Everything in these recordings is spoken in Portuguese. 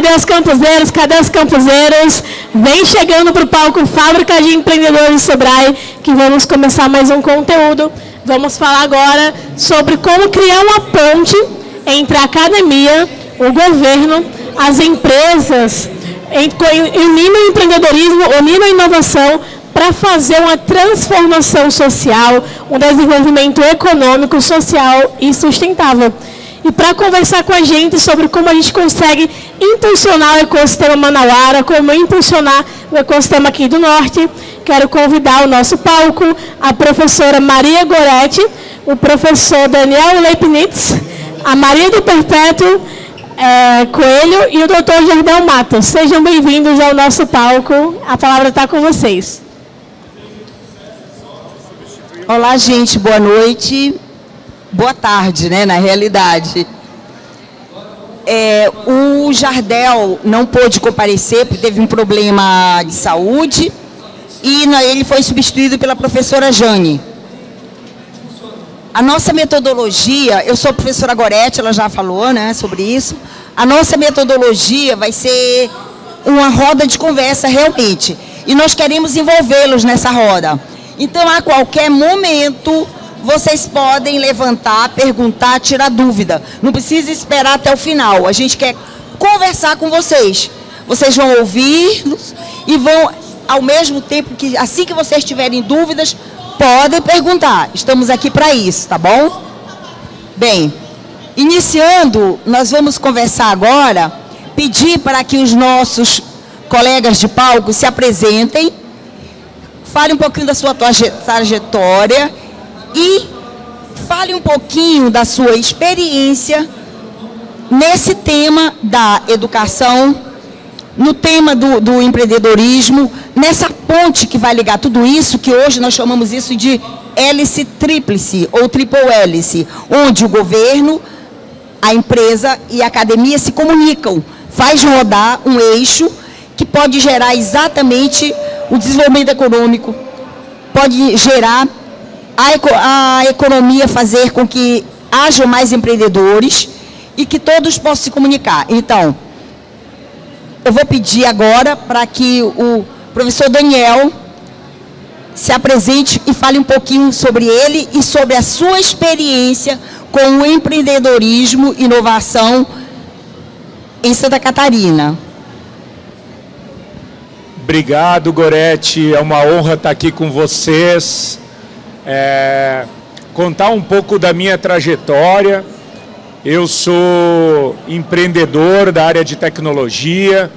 Cadê os campuseiros? Cadê os campuseiros? Vem chegando para o palco Fábrica de Empreendedores Sebrae, que vamos começar mais um conteúdo. Vamos falar agora sobre como criar uma ponte entre a academia, o governo, as empresas, unindo o empreendedorismo, unindo a inovação, para fazer uma transformação social, um desenvolvimento econômico, social e sustentável. E para conversar com a gente sobre como a gente consegue impulsionar o ecossistema manauara, como impulsionar o ecossistema aqui do Norte, quero convidar ao nosso palco a professora Maria Goretti, o professor Daniel Leibnitz, a Maria do Perpétuo Coelho e o doutor Jardel Matos. Sejam bem-vindos ao nosso palco. A palavra está com vocês. Olá, gente. Boa noite. Boa tarde, né, na realidade. O Jardel não pôde comparecer porque teve um problema de saúde e ele foi substituído pela professora Jane. A nossa metodologia, eu sou a professora Goretti, ela já falou, né, sobre isso. A nossa metodologia vai ser uma roda de conversa realmente. E nós queremos envolvê-los nessa roda. Então, a qualquer momento, vocês podem levantar, perguntar, tirar dúvida. Não precisa esperar até o final. A gente quer conversar com vocês. Vocês vão ouvir-nos e vão, ao mesmo tempo que, assim que vocês tiverem dúvidas, podem perguntar. Estamos aqui para isso, tá bom? Bem, iniciando, nós vamos conversar agora, pedir para que os nossos colegas de palco se apresentem, fale um pouquinho da sua trajetória e fale um pouquinho da sua experiência nesse tema da educação, no tema do empreendedorismo, nessa ponte que vai ligar tudo isso, que hoje nós chamamos isso de hélice tríplice ou triple hélice, onde o governo, a empresa e a academia se comunicam, faz rodar um eixo que pode gerar exatamente o desenvolvimento econômico, pode gerar a economia, fazer com que hajam mais empreendedores e que todos possam se comunicar. Então, eu vou pedir agora para que o professor Daniel se apresente e fale um pouquinho sobre ele e sobre a sua experiência com o empreendedorismo e inovação em Santa Catarina. Obrigado, Goretti. É uma honra estar aqui com vocês. Contar um pouco da minha trajetória. Eu sou empreendedor da área de tecnologia,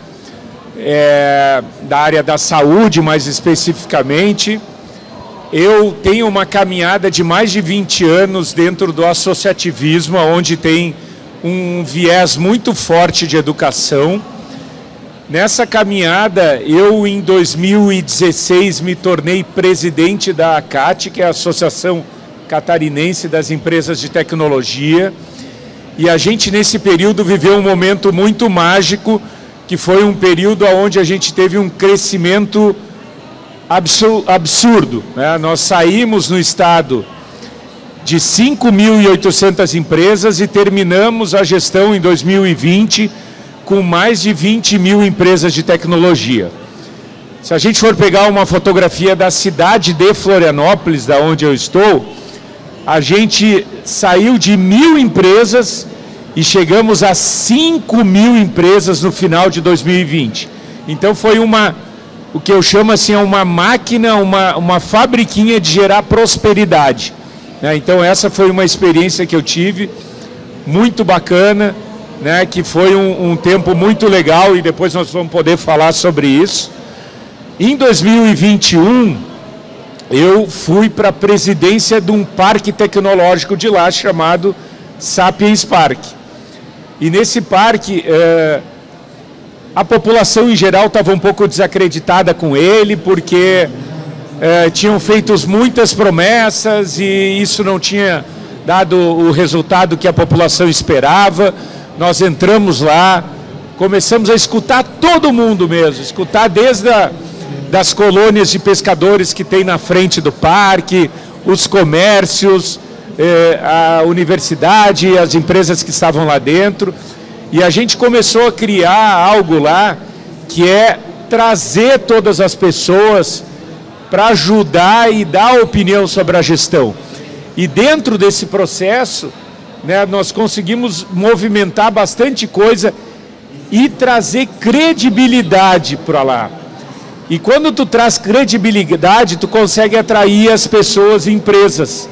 da área da saúde, mais especificamente. Eu tenho uma caminhada de mais de 20 anos dentro do associativismo, onde tem um viés muito forte de educação. Nessa caminhada, eu em 2016 me tornei presidente da ACAT, que é a Associação Catarinense das Empresas de Tecnologia, e a gente nesse período viveu um momento muito mágico, que foi um período onde a gente teve um crescimento absurdo, né? Nós saímos no estado de 5.800 empresas e terminamos a gestão em 2020 com mais de 20 mil empresas de tecnologia. Se a gente for pegar uma fotografia da cidade de Florianópolis, da onde eu estou, a gente saiu de 1.000 empresas e chegamos a 5.000 empresas no final de 2020. Então foi o que eu chamo assim, uma máquina, uma fabriquinha de gerar prosperidade, né? Então essa foi uma experiência que eu tive, muito bacana, né, que foi um tempo muito legal e depois nós vamos poder falar sobre isso. Em 2021, eu fui para a presidência de um parque tecnológico de lá chamado Sapiens Park. E nesse parque, a população em geral estava um pouco desacreditada com ele, porque tinham feito muitas promessas e isso não tinha dado o resultado que a população esperava. Nós entramos lá, começamos a escutar todo mundo mesmo, escutar desde das colônias de pescadores que tem na frente do parque, os comércios, a universidade, as empresas que estavam lá dentro. E a gente começou a criar algo lá que é trazer todas as pessoas para ajudar e dar opinião sobre a gestão. E dentro desse processo, né, nós conseguimos movimentar bastante coisa e trazer credibilidade para lá. E quando tu traz credibilidade, tu consegue atrair as pessoas e empresas.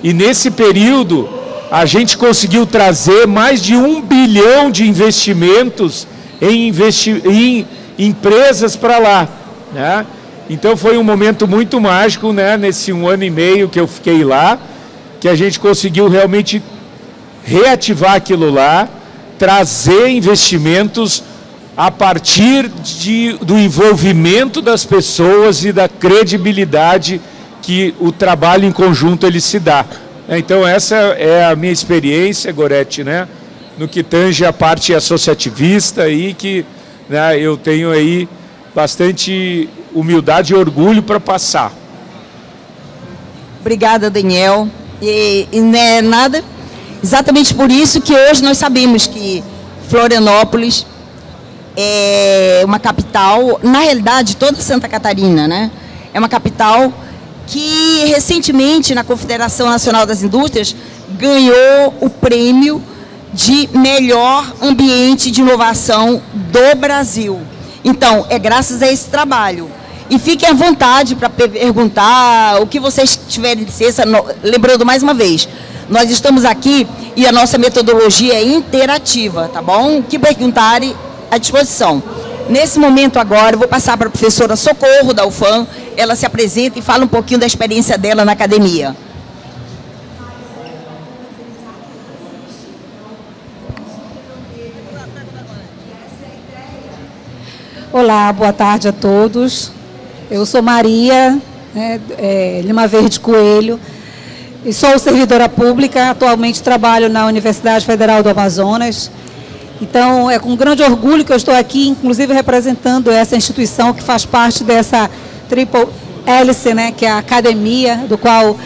E nesse período, a gente conseguiu trazer mais de 1 bilhão de investimentos em empresas para lá, né? Então foi um momento muito mágico, né, nesse 1 ano e meio que eu fiquei lá, que a gente conseguiu realmente reativar aquilo lá, trazer investimentos a partir do envolvimento das pessoas e da credibilidade que o trabalho em conjunto ele se dá. Então essa é a minha experiência, Gorete, né, no que tange a parte associativista aí, que, né, eu tenho aí bastante humildade e orgulho para passar. Obrigada, Daniel. E não é nada, exatamente por isso que hoje nós sabemos que Florianópolis é uma capital, na realidade toda Santa Catarina, né? É uma capital que recentemente na Confederação Nacional das Indústrias ganhou o prêmio de melhor ambiente de inovação do Brasil. Então, é graças a esse trabalho. E fiquem à vontade para perguntar o que vocês tiverem de licença. Lembrando mais uma vez, nós estamos aqui e a nossa metodologia é interativa, tá bom? O que perguntarem, à disposição. Nesse momento agora, eu vou passar para a professora Socorro, da UFAM, ela se apresenta e fala um pouquinho da experiência dela na academia. Olá, boa tarde a todos. Eu sou Maria Lima Verde Coelho e sou servidora pública. Atualmente trabalho na Universidade Federal do Amazonas. Então, é com grande orgulho que eu estou aqui, inclusive representando essa instituição que faz parte dessa Triple Hélice, né, que é a academia, do qual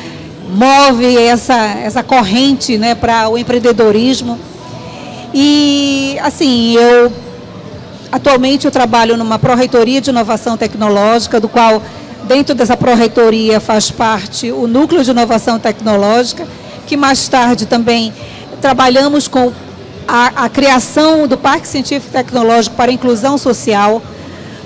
move essa corrente, né, para o empreendedorismo. E, assim, atualmente eu trabalho numa pró-reitoria de inovação tecnológica, do qual dentro dessa pró-reitoria faz parte o núcleo de inovação tecnológica, que mais tarde também trabalhamos com a criação do Parque Científico e Tecnológico para a Inclusão Social,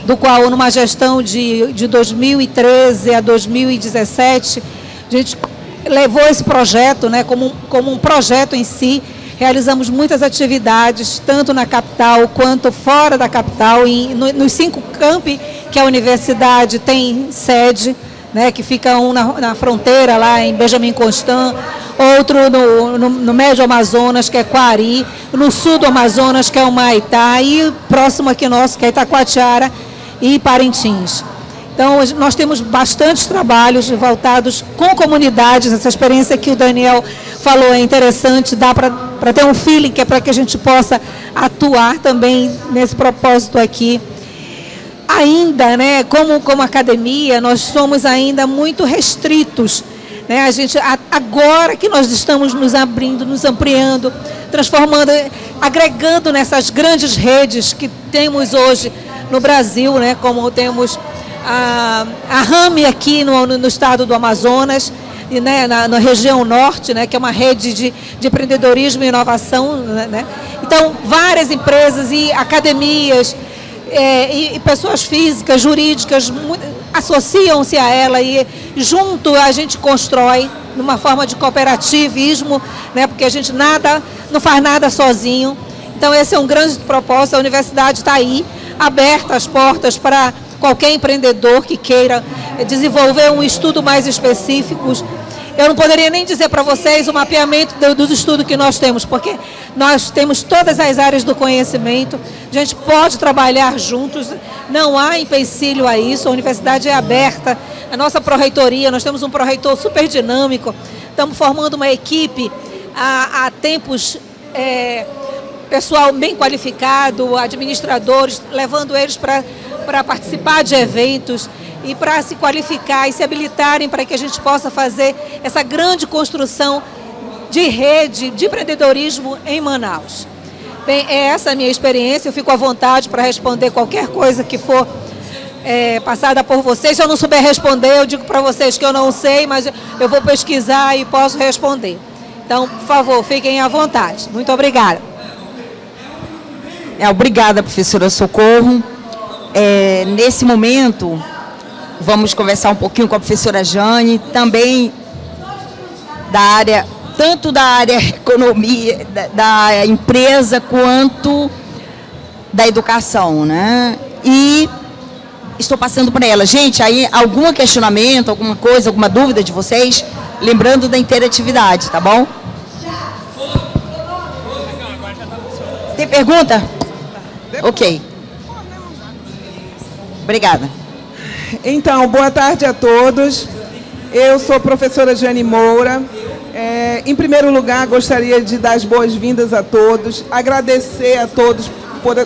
do qual numa gestão de 2013 a 2017, a gente levou esse projeto, né, como um projeto em si. Realizamos muitas atividades, tanto na capital quanto fora da capital, nos 5 campi que a universidade tem sede, né, que fica um na fronteira, lá em Benjamin Constant, outro no Médio Amazonas, que é Quari, no sul do Amazonas, que é o Maitá, e próximo aqui nosso, que é Itacoatiara e Parintins. Então, nós temos bastantes trabalhos voltados com comunidades. Essa experiência que o Daniel falou é interessante, dá para ter um feeling, que é para que a gente possa atuar também nesse propósito aqui. Ainda, né, como academia, nós somos ainda muito restritos, né? A gente, agora que nós estamos nos abrindo, nos ampliando, transformando, agregando nessas grandes redes que temos hoje no Brasil, né, como temos a RAMI aqui no estado do Amazonas, e, né, na região norte, né, que é uma rede de empreendedorismo e inovação, né? Então, várias empresas e academias e pessoas físicas, jurídicas, associam-se a ela e junto a gente constrói numa forma de cooperativismo, né, porque a gente não faz nada sozinho. Então, esse é um grande propósito. A universidade está aí, aberta as portas para qualquer empreendedor que queira desenvolver um estudo mais específico. Eu não poderia nem dizer para vocês o mapeamento dos estudos que nós temos, porque nós temos todas as áreas do conhecimento, a gente pode trabalhar juntos, não há empecilho a isso, a universidade é aberta, a nossa pró-reitoria, nós temos um pró-reitor super dinâmico, estamos formando uma equipe há tempos, pessoal bem qualificado, administradores, levando eles para participar de eventos e para se qualificar e se habilitarem para que a gente possa fazer essa grande construção de rede de empreendedorismo em Manaus. Bem, é essa a minha experiência, eu fico à vontade para responder qualquer coisa que for passada por vocês. Se eu não souber responder, eu digo para vocês que eu não sei, mas eu vou pesquisar e posso responder. Então, por favor, fiquem à vontade. Muito obrigada. Obrigada, professora Socorro. Nesse momento, vamos conversar um pouquinho com a professora Jane, também da área, tanto da área economia, da empresa, quanto da educação, né? E estou passando para ela. Gente, aí algum questionamento, alguma coisa, alguma dúvida de vocês? Lembrando da interatividade, tá bom? Tem pergunta? Ok. Obrigada. Então, boa tarde a todos. Eu sou a professora Jane Moura. Em primeiro lugar, gostaria de dar as boas-vindas a todos, agradecer a todos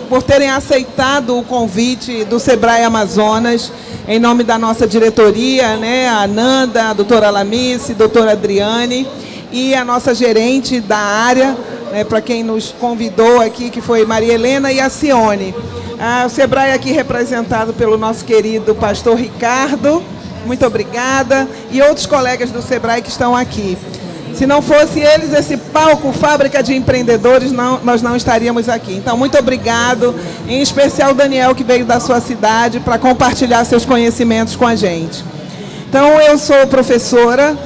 por terem aceitado o convite do Sebrae Amazonas, em nome da nossa diretoria, né, a Nanda, a doutora Lamice, a doutora Adriane, e a nossa gerente da área, né, para quem nos convidou aqui, que foi Maria Helena e a Cione. O Sebrae aqui representado pelo nosso querido pastor Ricardo, muito obrigada, e outros colegas do Sebrae que estão aqui. Se não fosse eles, esse palco Fábrica de Empreendedores, nós não estaríamos aqui. Então, muito obrigado, em especial o Daniel, que veio da sua cidade para compartilhar seus conhecimentos com a gente. Então, eu sou professora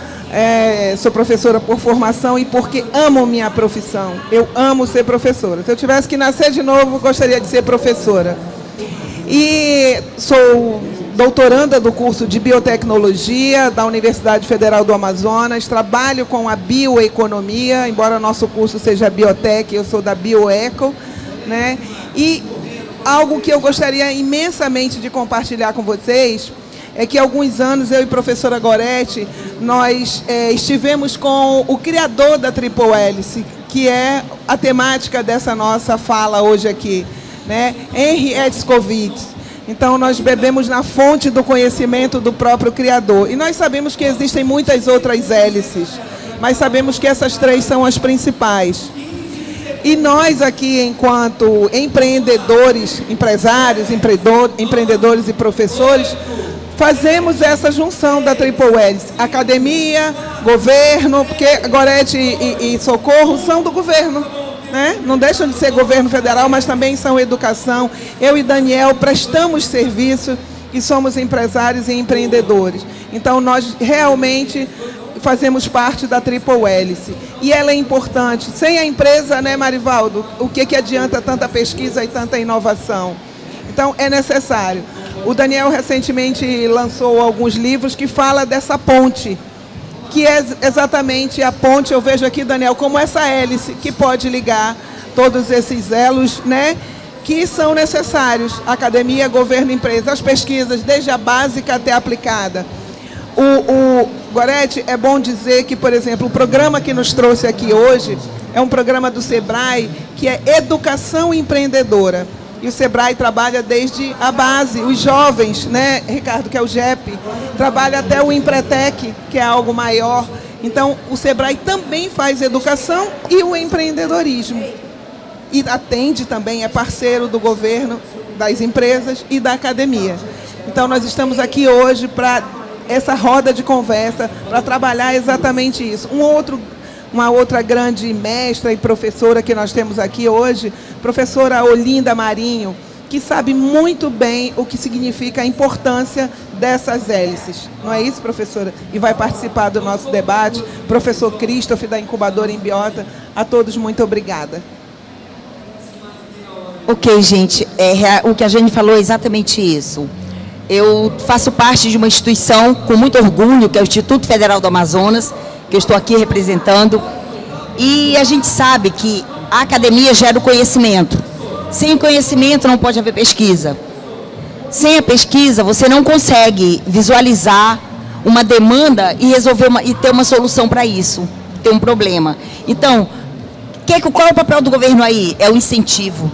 por formação e porque amo minha profissão. Eu amo ser professora. Se eu tivesse que nascer de novo, gostaria de ser professora. E sou doutoranda do curso de Biotecnologia da Universidade Federal do Amazonas, trabalho com a bioeconomia, embora nosso curso seja biotec, eu sou da bioeco, né? E algo que eu gostaria imensamente de compartilhar com vocês é que há alguns anos eu e a professora Goretti, nós estivemos com o criador da Triple Hélice, que é a temática dessa nossa fala hoje aqui, né? Henry Edskovits. Então, nós bebemos na fonte do conhecimento do próprio criador. E nós sabemos que existem muitas outras hélices, mas sabemos que essas três são as principais. E nós aqui, enquanto empreendedores, empresários, empreendedores e professores, fazemos essa junção da Triple Hélice. Academia, governo, porque Goretti e Socorro são do governo, né? Não deixam de ser governo federal, mas também são educação. Eu e Daniel prestamos serviço e somos empresários e empreendedores. Então, nós realmente fazemos parte da Triple Hélice. E ela é importante. Sem a empresa, né, Marivaldo, o que adianta tanta pesquisa e tanta inovação? Então, é necessário. O Daniel recentemente lançou alguns livros que falam dessa ponte, que é exatamente a ponte, eu vejo aqui, Daniel, como essa hélice que pode ligar todos esses elos, né, que são necessários, academia, governo, empresa, as pesquisas, desde a básica até a aplicada. Goretti, é bom dizer que, por exemplo, o programa que nos trouxe aqui hoje é um programa do Sebrae, que é Educação Empreendedora. E o Sebrae trabalha desde a base, os jovens, né, Ricardo, que é o JEP, trabalha até o Empretec, que é algo maior. Então, o Sebrae também faz educação e o empreendedorismo. E atende também, é parceiro do governo, das empresas e da academia. Então, nós estamos aqui hoje para essa roda de conversa, para trabalhar exatamente isso. Uma outra grande mestra e professora que nós temos aqui hoje, professora Olinda Marinho, que sabe muito bem o que significa a importância dessas hélices. Não é isso, professora? E vai participar do nosso debate. Professor Christoph, da Incubadora Embiota. A todos, muito obrigada. Ok, gente. O que a Jane falou é exatamente isso. Eu faço parte de uma instituição com muito orgulho, que é o Instituto Federal do Amazonas, que eu estou aqui representando, e a gente sabe que a academia gera o conhecimento. Sem o conhecimento não pode haver pesquisa. Sem a pesquisa você não consegue visualizar uma demanda e resolver e ter uma solução para isso, ter um problema. Então, qual é o papel do governo aí? É o incentivo.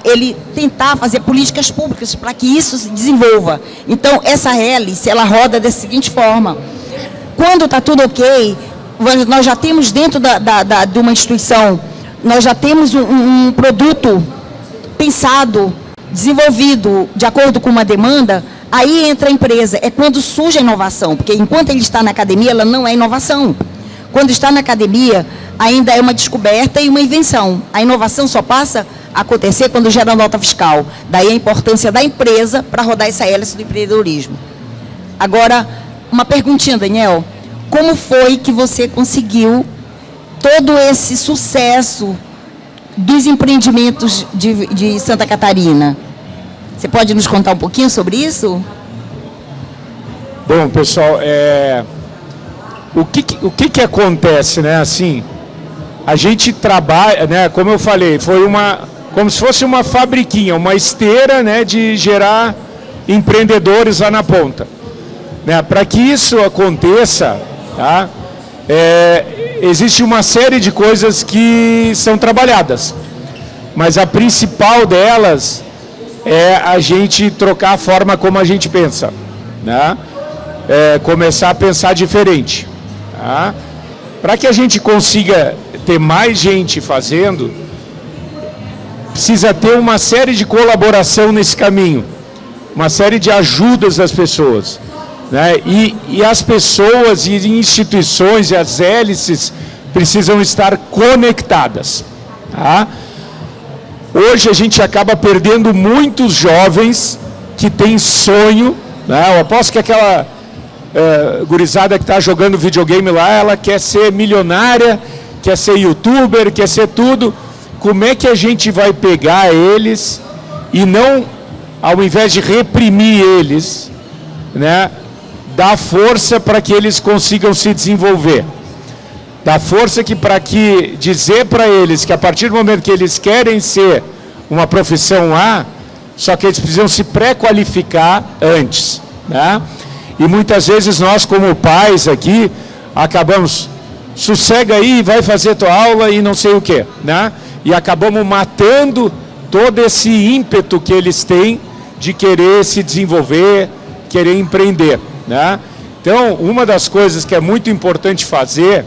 Ele tentar fazer políticas públicas para que isso se desenvolva. Então, essa hélice, ela roda da seguinte forma. Quando está tudo ok, nós já temos dentro de uma instituição nós já temos um produto pensado, desenvolvido de acordo com uma demanda, aí entra a empresa. É quando surge a inovação, porque enquanto ele está na academia, ela não é inovação. Quando está na academia, ainda é uma descoberta e uma invenção. A inovação só passa a acontecer quando gera nota fiscal. Daí a importância da empresa para rodar essa hélice do empreendedorismo. Agora, uma perguntinha, Daniel. Como foi que você conseguiu todo esse sucesso dos empreendimentos de Santa Catarina? Você pode nos contar um pouquinho sobre isso? Bom, pessoal, o que acontece, né? Assim, a gente trabalha, né? Como eu falei, foi como se fosse uma fabriquinha, uma esteira, né? De gerar empreendedores lá na ponta, né? Para que isso aconteça, tá? Existe uma série de coisas que são trabalhadas, mas a principal delas é a gente trocar a forma como a gente pensa, né? Começar a pensar diferente, tá? Para que a gente consiga ter mais gente fazendo, precisa ter uma série de colaboração nesse caminho, uma série de ajudas das pessoas, né? E as pessoas e instituições e as hélices precisam estar conectadas, tá? Hoje a gente acaba perdendo muitos jovens que têm sonho, né? Eu aposto que aquela gurizada que está jogando videogame lá, ela quer ser milionária, quer ser youtuber, quer ser tudo. Como é que a gente vai pegar eles e não, ao invés de reprimir eles, né, dar força para que eles consigam se desenvolver? Dar força para que dizer para eles que a partir do momento que eles querem ser uma profissão A, só que eles precisam se pré-qualificar antes, né? E muitas vezes nós, como pais aqui, acabamos, sossega aí, vai fazer tua aula e não sei o quê, né? E acabamos matando todo esse ímpeto que eles têm de querer se desenvolver, querer empreender, né? Então, uma das coisas que é muito importante fazer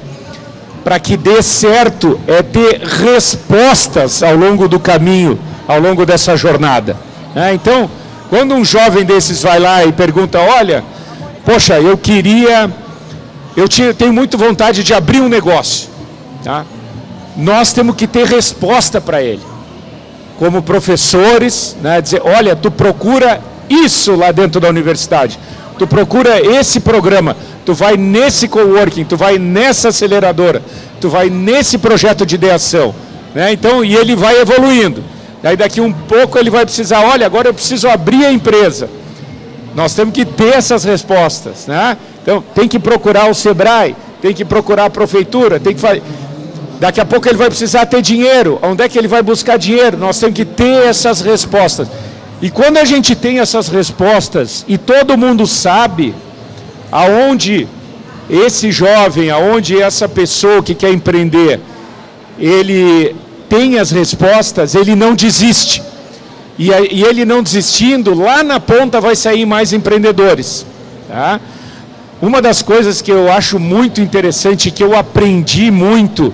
para que dê certo é ter respostas ao longo do caminho, ao longo dessa jornada, né? Então, quando um jovem desses vai lá e pergunta, olha, poxa, tenho muita vontade de abrir um negócio, tá? Nós temos que ter resposta para ele, como professores, né? Dizer, olha, tu procura isso lá dentro da universidade, tu procura esse programa, tu vai nesse coworking, tu vai nessa aceleradora, tu vai nesse projeto de ideação, né? Então, e ele vai evoluindo. Daí daqui um pouco ele vai precisar, olha, agora eu preciso abrir a empresa. Nós temos que ter essas respostas, né? Então, tem que procurar o Sebrae, tem que procurar a prefeitura, tem que fazer. Daqui a pouco ele vai precisar ter dinheiro. Onde é que ele vai buscar dinheiro? Nós temos que ter essas respostas. E quando a gente tem essas respostas e todo mundo sabe aonde esse jovem, aonde essa pessoa que quer empreender, ele tem as respostas, ele não desiste. E ele não desistindo, lá na ponta vai sair mais empreendedores, tá? Uma das coisas que eu acho muito interessante, que eu aprendi muito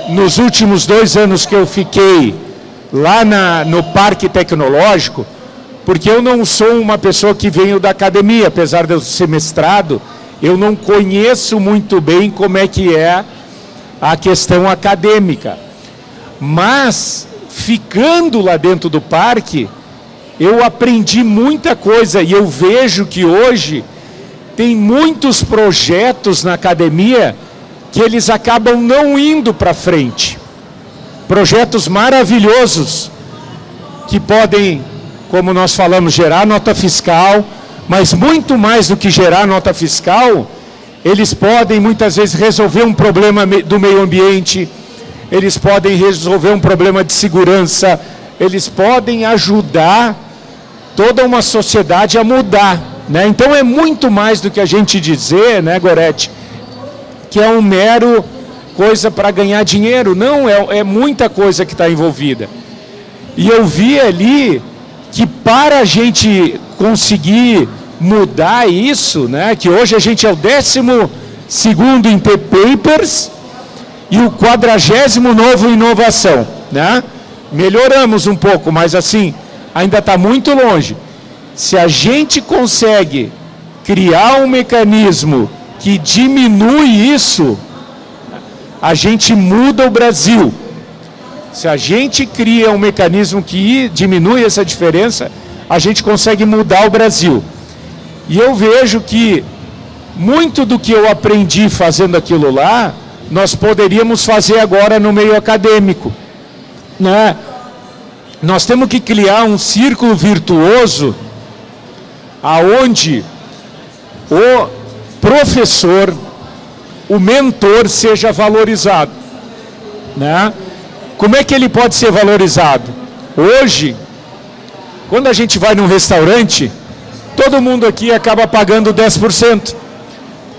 nos últimos 2 anos que eu fiquei lá no Parque Tecnológico, porque eu não sou uma pessoa que venho da academia, apesar de eu ser mestrado, eu não conheço muito bem como é que é a questão acadêmica. Mas, ficando lá dentro do parque, eu aprendi muita coisa e eu vejo que hoje tem muitos projetos na academia que eles acabam não indo para frente. Projetos maravilhosos que podem, como nós falamos, gerar nota fiscal, mas muito mais do que gerar nota fiscal, eles podem muitas vezes resolver um problema do meio ambiente, eles podem resolver um problema de segurança, eles podem ajudar toda uma sociedade a mudar, né? Então é muito mais do que a gente dizer, né, Gorete, que é um mero coisa para ganhar dinheiro. Não, é muita coisa que está envolvida. E eu vi ali que para a gente conseguir mudar isso, né, que hoje a gente é o 12º em ter papers, e o 40º novo inovação, né? Melhoramos um pouco, mas assim, ainda está muito longe. Se a gente consegue criar um mecanismo que diminui isso, a gente muda o Brasil. Se a gente cria um mecanismo que diminui essa diferença, a gente consegue mudar o Brasil. E eu vejo que muito do que eu aprendi fazendo aquilo lá, nós poderíamos fazer agora no meio acadêmico, né? Nós temos que criar um círculo virtuoso aonde o professor, o mentor seja valorizado, né? Como é que ele pode ser valorizado? Hoje, quando a gente vai num restaurante, todo mundo aqui acaba pagando 10%.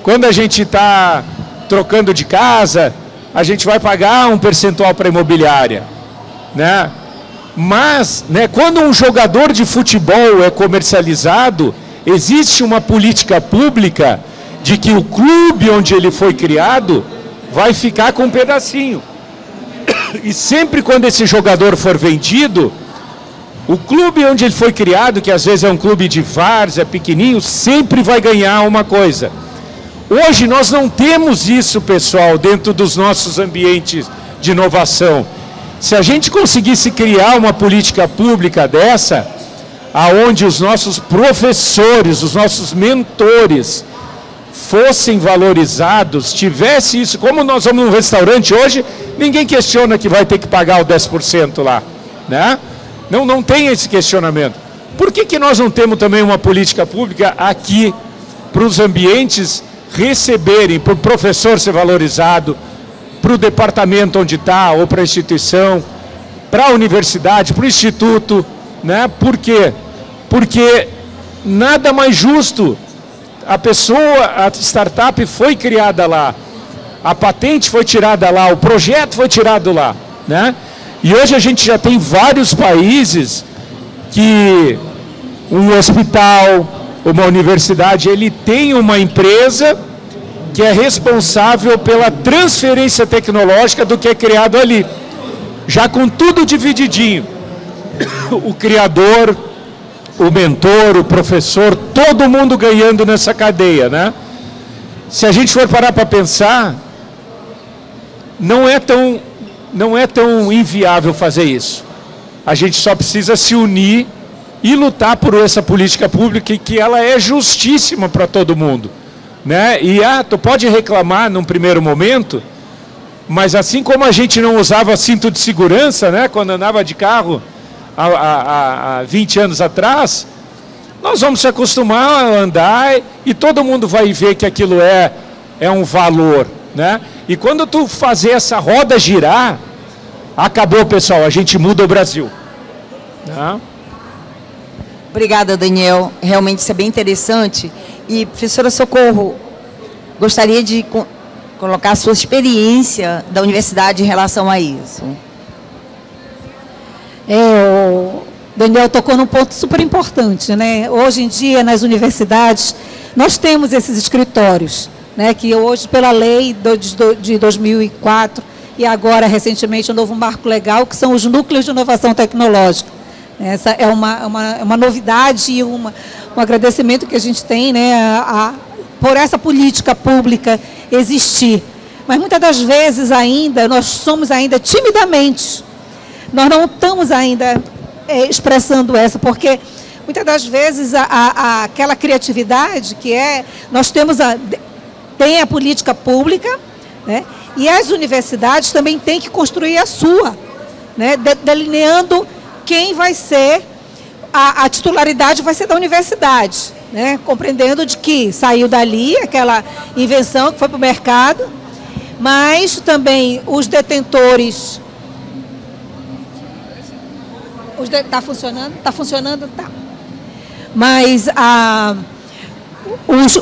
Quando a gente está trocando de casa, a gente vai pagar um percentual para a imobiliária, né? Mas, né, quando um jogador de futebol é comercializado, existe uma política pública de que o clube onde ele foi criado vai ficar com um pedacinho. E sempre quando esse jogador for vendido, o clube onde ele foi criado, que às vezes é um clube de várzea, pequenininho, sempre vai ganhar uma coisa. Hoje nós não temos isso, pessoal, dentro dos nossos ambientes de inovação. Se a gente conseguisse criar uma política pública dessa, aonde os nossos professores, os nossos mentores fossem valorizados, tivesse isso, como nós vamos num restaurante hoje, ninguém questiona que vai ter que pagar o 10% lá, né? Não tem esse questionamento. Por que nós não temos também uma política pública aqui para os ambientes receberem, para o professor ser valorizado, para o departamento onde está, ou para a instituição, para a universidade, para o instituto, né? Por quê? Porque nada mais justo. A pessoa, a startup foi criada lá, a patente foi tirada lá, o projeto foi tirado lá, né? E hoje a gente já tem vários países que um hospital, uma universidade, ele tem uma empresa que é responsável pela transferência tecnológica do que é criado ali, já com tudo divididinho. O criador, o mentor, o professor, todo mundo ganhando nessa cadeia, né? Se a gente for parar para pensar, não é tão inviável fazer isso. A gente só precisa se unir e lutar por essa política pública, que ela é justíssima para todo mundo, né? E tu pode reclamar num primeiro momento, mas assim como a gente não usava cinto de segurança, né, quando andava de carro há 20 anos atrás, nós vamos se acostumar a andar e todo mundo vai ver que aquilo é um valor, né? E quando tu fazer essa roda girar, acabou, pessoal, a gente muda o Brasil, né? Obrigada, Daniel. Realmente isso é bem interessante. E, professora Socorro, gostaria de colocar a sua experiência da universidade em relação a isso. O Daniel tocou num ponto super importante, né? Hoje em dia, nas universidades, nós temos esses escritórios, né? Que hoje, pela lei de 2004, e agora, recentemente, o novo marco legal, que são os núcleos de inovação tecnológica. Essa é uma novidade e um agradecimento que a gente tem, né, por essa política pública existir. Mas muitas das vezes ainda, nós somos ainda timidamente, nós não estamos ainda expressando essa, porque muitas das vezes aquela criatividade que nós temos tem a política pública, né, e as universidades também têm que construir a sua, né, delineando quem vai ser, a titularidade vai ser da universidade, né? Compreendendo de que saiu dali aquela invenção que foi para o mercado, mas também os detentores... Está funcionando? Está funcionando? Tá. Mas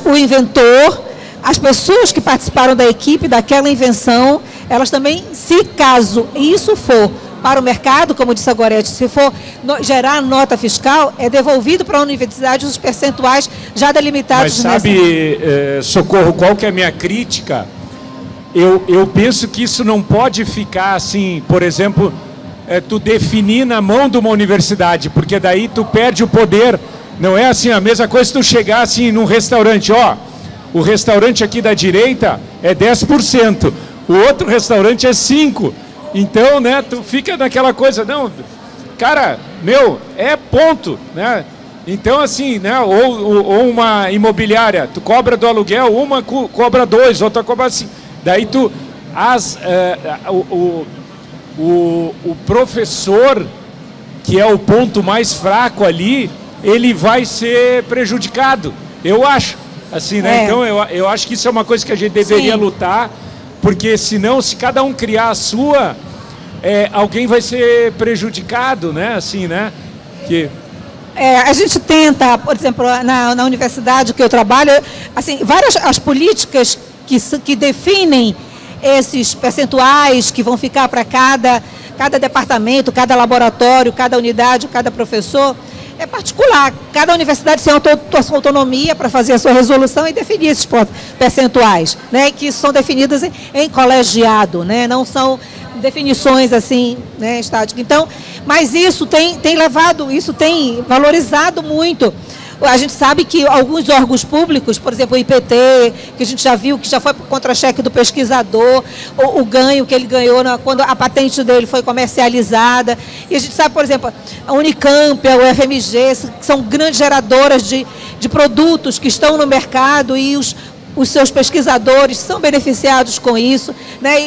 o inventor, as pessoas que participaram da equipe daquela invenção, elas também, se caso isso for para o mercado, como disse a Gorete, se for gerar nota fiscal, é devolvido para a universidade os percentuais já delimitados. Mas sabe, Socorro, qual que é a minha crítica? eu penso que isso não pode ficar assim, por exemplo, tu definir na mão de uma universidade, porque daí tu perde o poder. Não é assim a mesma coisa se tu chegar assim num restaurante, ó, o restaurante aqui da direita é 10%, o outro restaurante é 5%. Então, né, tu fica naquela coisa, não, cara, meu, é ponto, né? Então, assim, né, ou uma imobiliária, tu cobra do aluguel, uma cobra 2, outra cobra assim. Daí tu, o professor, que é o ponto mais fraco ali, ele vai ser prejudicado, eu acho, assim, né? Então, eu acho que isso é uma coisa que a gente deveria lutar, porque senão, se cada um criar a sua, alguém vai ser prejudicado, né? Assim, né? Que... a gente tenta, por exemplo, na universidade que eu trabalho, assim, várias as políticas que definem esses percentuais que vão ficar para cada departamento, cada laboratório, cada unidade, cada professor, é particular. Cada universidade tem a sua autonomia para fazer a sua resolução e definir esses percentuais, né, que são definidos em colegiado, né, não são definições assim, né, estáticas. Então, mas isso tem valorizado muito. A gente sabe que alguns órgãos públicos, por exemplo, o IPT, que a gente já viu, que já foi para o contra-cheque do pesquisador, o ganho que ele ganhou quando a patente dele foi comercializada. E a gente sabe, por exemplo, a Unicamp, a UFMG, que são grandes geradoras de produtos que estão no mercado e os seus pesquisadores são beneficiados com isso, né?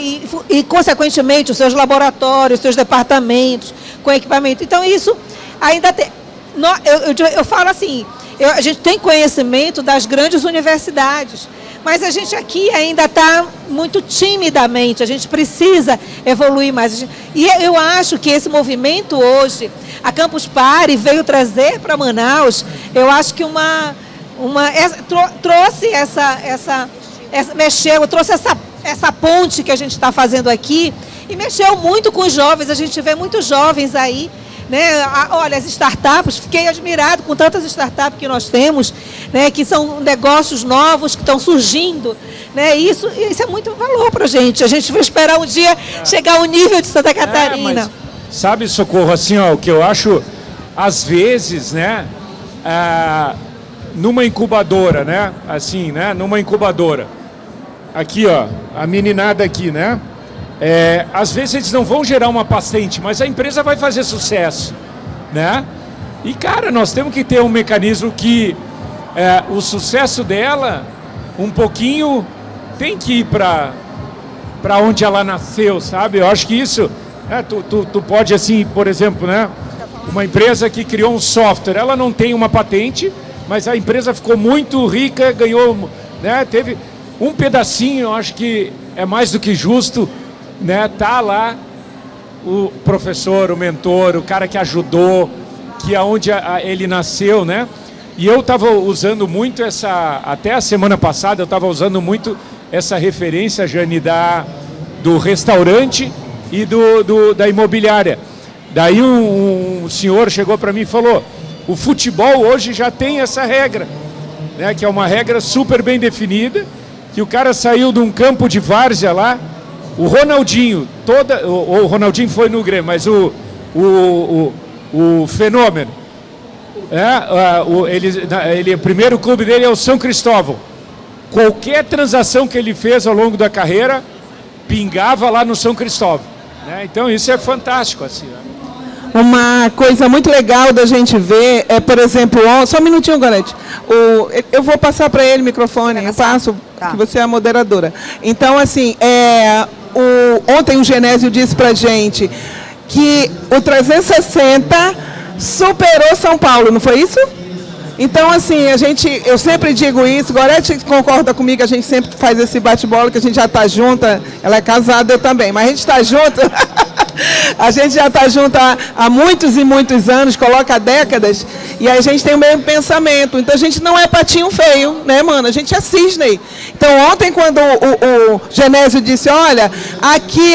E, consequentemente, os seus laboratórios, os seus departamentos com equipamento. Então, isso ainda tem... Eu falo assim, a gente tem conhecimento das grandes universidades, mas a gente aqui ainda está muito timidamente, a gente precisa evoluir mais. E eu acho que esse movimento hoje, a Campus Party veio trazer para Manaus, eu acho que trouxe trouxe essa ponte que a gente está fazendo aqui e mexeu muito com os jovens. A gente vê muitos jovens aí, né? Olha, as startups, fiquei admirado com tantas startups que nós temos, né? Que são negócios novos que estão surgindo, né? Isso é muito valor para a gente vai esperar um dia chegar ao nível de Santa Catarina. Mas, sabe, Socorro, assim, ó, o que eu acho, às vezes, né, numa incubadora, né, assim, né, numa incubadora, aqui, ó, a meninada aqui, né, às vezes eles não vão gerar uma patente, mas a empresa vai fazer sucesso, né? E, cara, nós temos que ter um mecanismo que o sucesso dela, um pouquinho, tem que ir para onde ela nasceu, sabe? Eu acho que isso, tu pode, assim, por exemplo, né, uma empresa que criou um software, ela não tem uma patente, mas a empresa ficou muito rica, ganhou, né, teve um pedacinho, eu acho que é mais do que justo, né, tá lá o professor, o mentor, o cara que ajudou, que é onde ele nasceu, né? E eu estava usando muito até a semana passada, eu estava usando muito essa referência, Jane, do restaurante e da imobiliária. Daí um senhor chegou para mim e falou, o futebol hoje já tem essa regra, né, que é uma regra super bem definida, que o cara saiu de um campo de várzea lá, o Ronaldinho, o Ronaldinho foi no Grêmio, mas o Fenômeno, o primeiro clube dele é o São Cristóvão. Qualquer transação que ele fez ao longo da carreira, pingava lá no São Cristóvão, né? Então isso é fantástico, assim, né? Uma coisa muito legal da gente ver é, por exemplo, só um minutinho, Gorete. Eu vou passar para ele o microfone, eu passo, tá, que você é a moderadora. Então, assim, ontem o Genésio disse para a gente que o 360 superou São Paulo, não foi isso? Então, assim, eu sempre digo isso, Gorete concorda comigo, a gente sempre faz esse bate-bola, que a gente já está junta, ela é casada, eu também, mas a gente está junto, a gente já está junto há muitos e muitos anos, coloca décadas, e a gente tem o mesmo pensamento, então a gente não é patinho feio, né, mano, a gente é cisne. Então, ontem, quando o Genésio disse, olha, aqui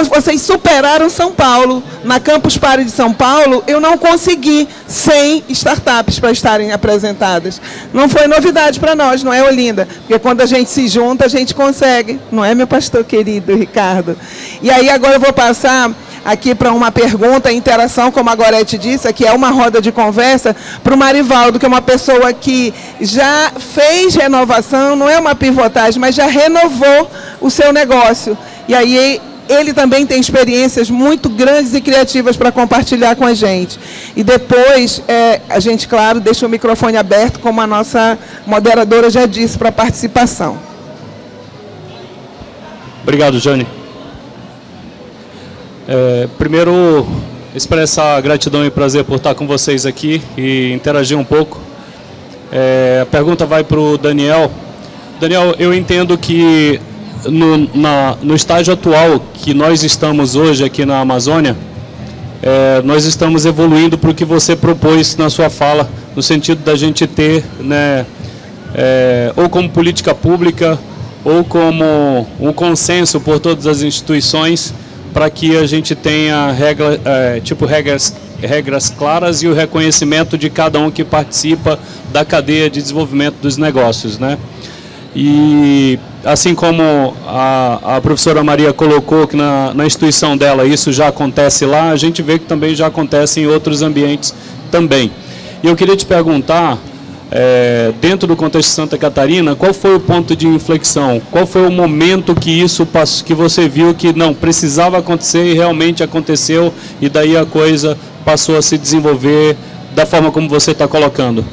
vocês superaram São Paulo, na Campus Party de São Paulo, eu não consegui 100 startups para estarem apresentadas. Não foi novidade para nós, não é, Olinda? Porque quando a gente se junta, a gente consegue. Não é, meu pastor querido Ricardo? E aí agora eu vou passar aqui para uma pergunta, interação, como a Gorete disse, aqui é uma roda de conversa, para o Marivaldo, que é uma pessoa que já fez renovação, não é uma pivotagem, mas já renovou o seu negócio. E aí ele também tem experiências muito grandes e criativas para compartilhar com a gente. E depois, a gente, claro, deixa o microfone aberto, como a nossa moderadora já disse, para a participação. Obrigado, Jane. Primeiro, expressar gratidão e prazer por estar com vocês aqui e interagir um pouco. A pergunta vai para o Daniel. Daniel, eu entendo que no estágio atual que nós estamos hoje aqui na Amazônia, nós estamos evoluindo para o que você propôs na sua fala, no sentido da gente ter, né, ou como política pública, ou como um consenso por todas as instituições, para que a gente tenha regras claras e o reconhecimento de cada um que participa da cadeia de desenvolvimento dos negócios, né? E assim como a professora Maria colocou que na instituição dela isso já acontece lá, a gente vê que também já acontece em outros ambientes também. E eu queria te perguntar, dentro do contexto de Santa Catarina, qual foi o ponto de inflexão? Qual foi o momento que isso passou, que você viu que não precisava acontecer e realmente aconteceu, e daí a coisa passou a se desenvolver da forma como você está colocando?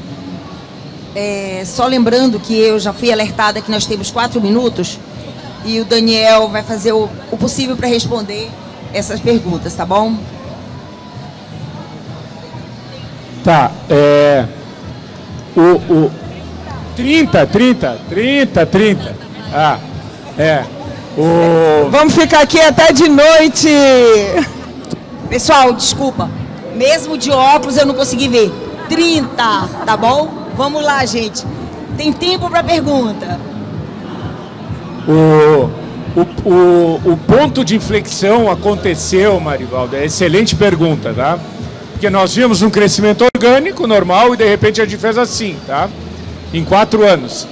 Só lembrando que eu já fui alertada que nós temos 4 minutos e o Daniel vai fazer o possível para responder essas perguntas, tá bom? Tá, 30. Vamos ficar aqui até de noite. Pessoal, desculpa. Mesmo de óculos eu não consegui ver. 30, tá bom? Vamos lá, gente. Tem tempo para pergunta. O ponto de inflexão aconteceu, Marivaldo, excelente pergunta, tá? Porque nós vimos um crescimento orgânico, normal, e de repente a gente fez assim, tá? Em 4 anos.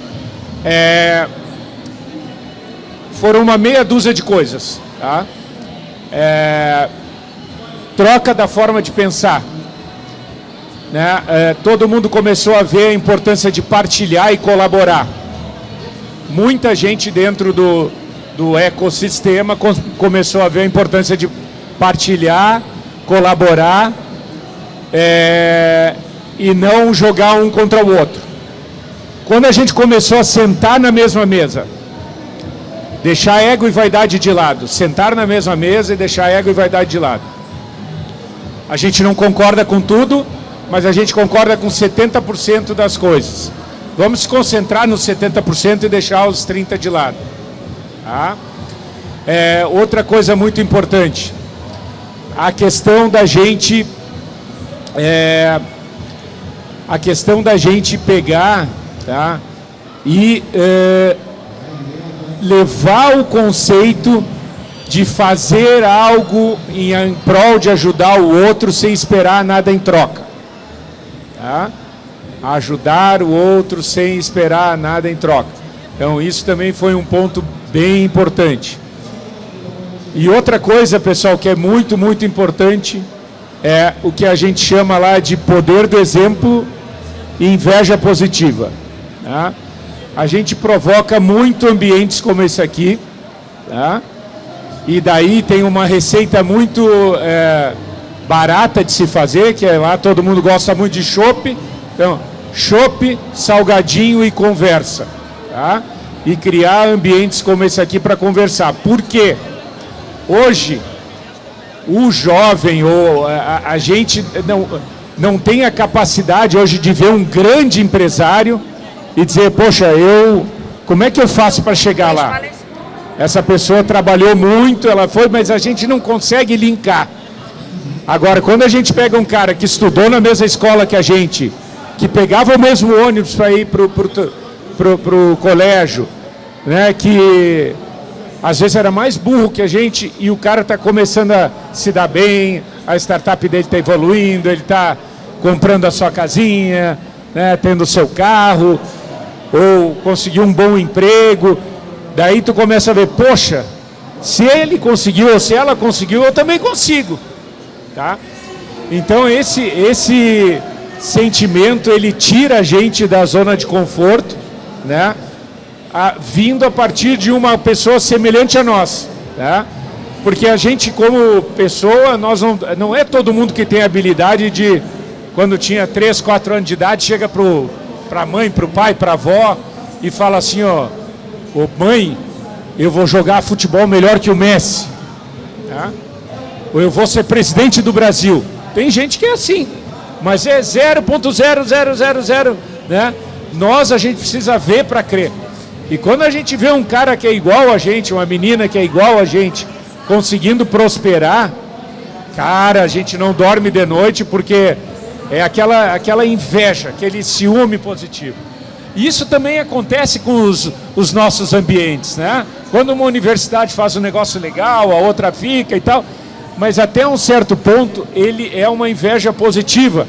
Foram uma meia dúzia de coisas, tá? Troca da forma de pensar, né? Todo mundo começou a ver a importância de partilhar e colaborar. Muita gente dentro do ecossistema começou a ver a importância de partilhar, colaborar, e não jogar um contra o outro. Quando a gente começou a sentar na mesma mesa, deixar ego e vaidade de lado, sentar na mesma mesa e deixar ego e vaidade de lado. A gente não concorda com tudo, mas a gente concorda com 70% das coisas. Vamos se concentrar nos 70% e deixar os 30% de lado. Tá? Outra coisa muito importante, a questão da gente pegar, tá? E levar o conceito de fazer algo em prol de ajudar o outro sem esperar nada em troca, tá? Ajudar o outro sem esperar nada em troca. Então isso também foi um ponto bem importante. E outra coisa, pessoal, que é muito, muito importante, é o que a gente chama lá de poder do exemplo e inveja positiva, tá? A gente provoca muito ambientes como esse aqui, tá? E daí tem uma receita muito barata de se fazer, que é lá todo mundo gosta muito de chopp. Então, chopp, salgadinho e conversa, tá? E criar ambientes como esse aqui para conversar. Por quê? Hoje, o jovem ou a gente não tem a capacidade hoje de ver um grande empresário e dizer, poxa, como é que eu faço para chegar lá? Essa pessoa trabalhou muito, ela foi, mas a gente não consegue linkar. Agora, quando a gente pega um cara que estudou na mesma escola que a gente, que pegava o mesmo ônibus para ir pro colégio, né, que às vezes era mais burro que a gente, e o cara está começando a se dar bem, a startup dele está evoluindo, ele está comprando a sua casinha, né, tendo o seu carro, ou conseguiu um bom emprego. Daí tu começa a ver, poxa, se ele conseguiu ou se ela conseguiu, eu também consigo. Tá? Então esse sentimento, ele tira a gente da zona de conforto, né? Vindo a partir de uma pessoa semelhante a nós. Né? Porque a gente, como pessoa, nós não é todo mundo que tem habilidade de, quando tinha 3, 4 anos de idade, chega para a mãe, para o pai, para a avó e fala assim, ó, ô mãe, eu vou jogar futebol melhor que o Messi. Tá? Ou eu vou ser presidente do Brasil. Tem gente que é assim, mas é 0,0000, né? A gente precisa ver para crer. E quando a gente vê um cara que é igual a gente, uma menina que é igual a gente, conseguindo prosperar, cara, a gente não dorme de noite porque é aquela inveja, aquele ciúme positivo. E isso também acontece com os nossos ambientes, né? Quando uma universidade faz um negócio legal, a outra fica e tal, mas até um certo ponto ele é uma inveja positiva,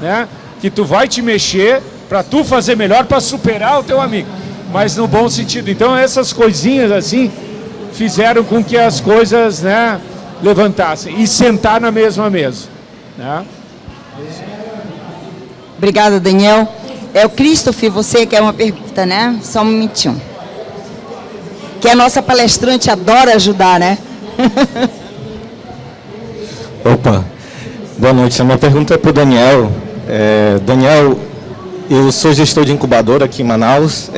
né? Que tu vai te mexer para tu fazer melhor, para superar o teu amigo, mas no bom sentido. Então essas coisinhas assim fizeram com que as coisas, né, levantassem e sentar na mesma mesa, né? Obrigada, Daniel. O Christopher, você quer uma pergunta, né? Só um minutinho. Que a nossa palestrante adora ajudar, né? Opa, boa noite. A minha pergunta é para o Daniel. Daniel, eu sou gestor de incubadora aqui em Manaus.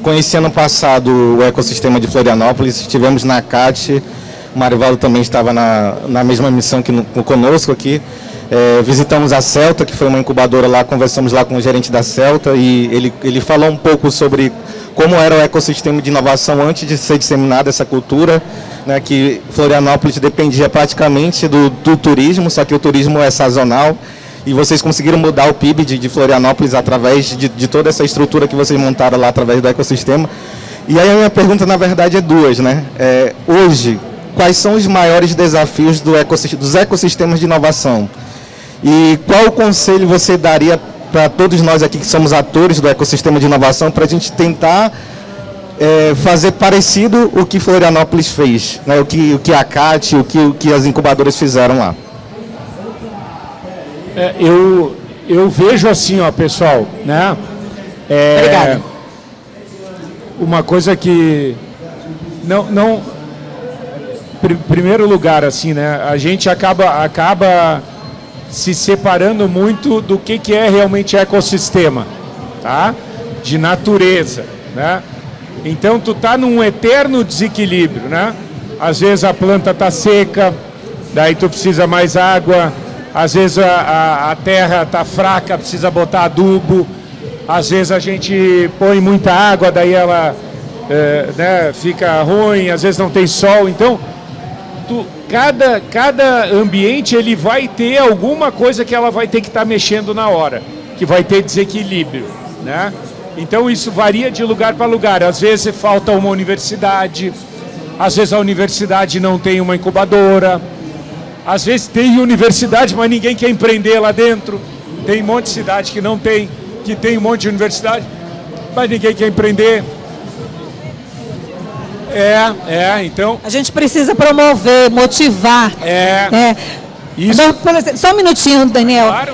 Conheci ano passado o ecossistema de Florianópolis, estivemos na CAT, o Marivaldo também estava na mesma missão que conosco aqui. Visitamos a Celta, que foi uma incubadora lá, conversamos lá com o gerente da Celta e ele falou um pouco sobre como era o ecossistema de inovação antes de ser disseminada essa cultura, né, que Florianópolis dependia praticamente do turismo, só que o turismo é sazonal. E vocês conseguiram mudar o PIB de Florianópolis através de toda essa estrutura que vocês montaram lá através do ecossistema. E aí a minha pergunta, na verdade, é duas, né? Hoje, quais são os maiores desafios dos ecossistemas de inovação? E qual conselho você daria para todos nós aqui que somos atores do ecossistema de inovação para a gente tentar fazer parecido o que Florianópolis fez, né? o que a CAT, o que as incubadoras fizeram lá? Eu vejo assim, ó, pessoal, né? Obrigado. Uma coisa que primeiro lugar, assim, né? A gente acaba se separando muito do que é realmente ecossistema, tá? De natureza, né? Então tu tá num eterno desequilíbrio, né? Às vezes a planta tá seca, daí tu precisa mais água. Às vezes a terra está fraca, precisa botar adubo. Às vezes a gente põe muita água, daí ela né, fica ruim. Às vezes não tem sol. Então, cada ambiente ele vai ter alguma coisa que ela vai ter que estar mexendo na hora, que vai ter desequilíbrio, né? Então isso varia de lugar para lugar. Às vezes falta uma universidade, às vezes a universidade não tem uma incubadora. Às vezes tem universidade, mas ninguém quer empreender lá dentro. Tem um monte de cidade que não tem, que tem um monte de universidade, mas ninguém quer empreender. Então... A gente precisa promover, motivar. Isso. Só um minutinho, Daniel. Claro.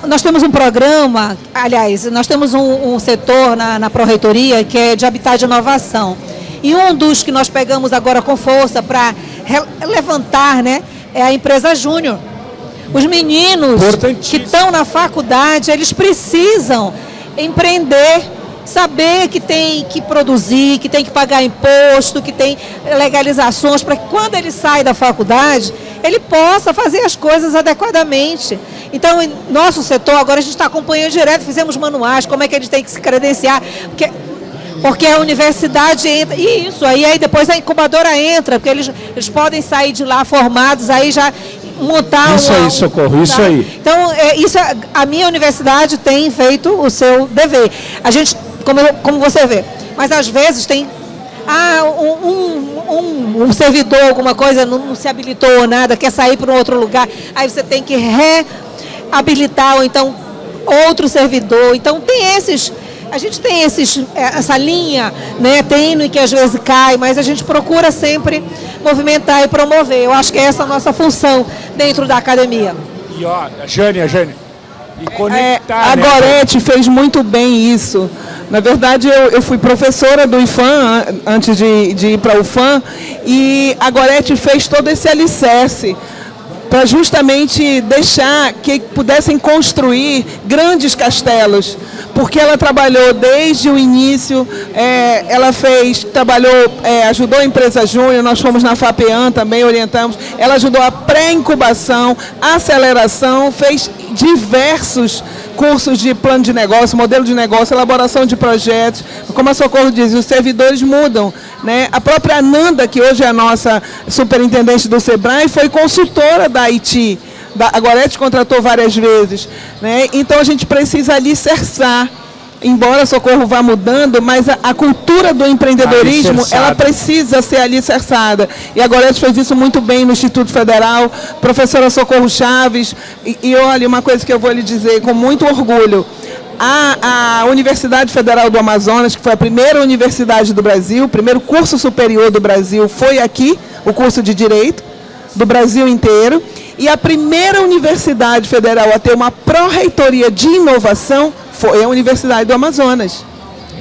Nós temos um programa, aliás, nós temos um setor na Pró-Reitoria que é de Habitat de Inovação. E um dos que nós pegamos agora com força para levantar, né, é a empresa Júnior. Os meninos que estão na faculdade, eles precisam empreender, saber que tem que produzir, que tem que pagar imposto, que tem legalizações, para que quando ele sai da faculdade, ele possa fazer as coisas adequadamente. Então, em nosso setor, agora a gente está acompanhando direto, fizemos manuais, como é que eles têm que se credenciar, porque a universidade entra, aí depois a incubadora entra, porque eles podem sair de lá formados, aí já montar isso aí, Socorro, isso aí. Então, a minha universidade tem feito o seu dever. A gente, como você vê, mas às vezes tem um servidor, alguma coisa, não se habilitou ou nada, quer sair para um outro lugar, aí você tem que reabilitar, ou então outro servidor. Então a gente tem essa linha, né, tênue que às vezes cai, mas a gente procura sempre movimentar e promover. Eu acho que essa é a nossa função dentro da academia. E ó, a Jane, e conectar, a Gorete fez muito bem isso. Na verdade, eu fui professora do IFAM antes de ir para o UFAM, e a Gorete fez todo esse alicerce para justamente deixar que pudessem construir grandes castelos, porque ela trabalhou desde o início, ajudou a empresa Júnior, nós fomos na FAPEAN também, orientamos, ela ajudou a pré-incubação, a aceleração, fez diversos cursos de plano de negócio, modelo de negócio, elaboração de projetos. Como a Socorro diz, os servidores mudam, né? A própria Ananda, que hoje é a nossa superintendente do SEBRAE, foi consultora da IT. A Gorete contratou várias vezes, né? Então a gente precisa alicerçar. Embora a Socorro vá mudando, mas a cultura do empreendedorismo, ela precisa ser alicerçada. E a Gorete fez isso muito bem no Instituto Federal, professora Socorro Chaves. E olha, uma coisa que eu vou lhe dizer com muito orgulho, a Universidade Federal do Amazonas, que foi a primeira universidade do Brasil, o primeiro curso superior do Brasil, foi aqui, o curso de Direito, do Brasil inteiro. E a primeira universidade federal a ter uma pró-reitoria de inovação foi a Universidade do Amazonas.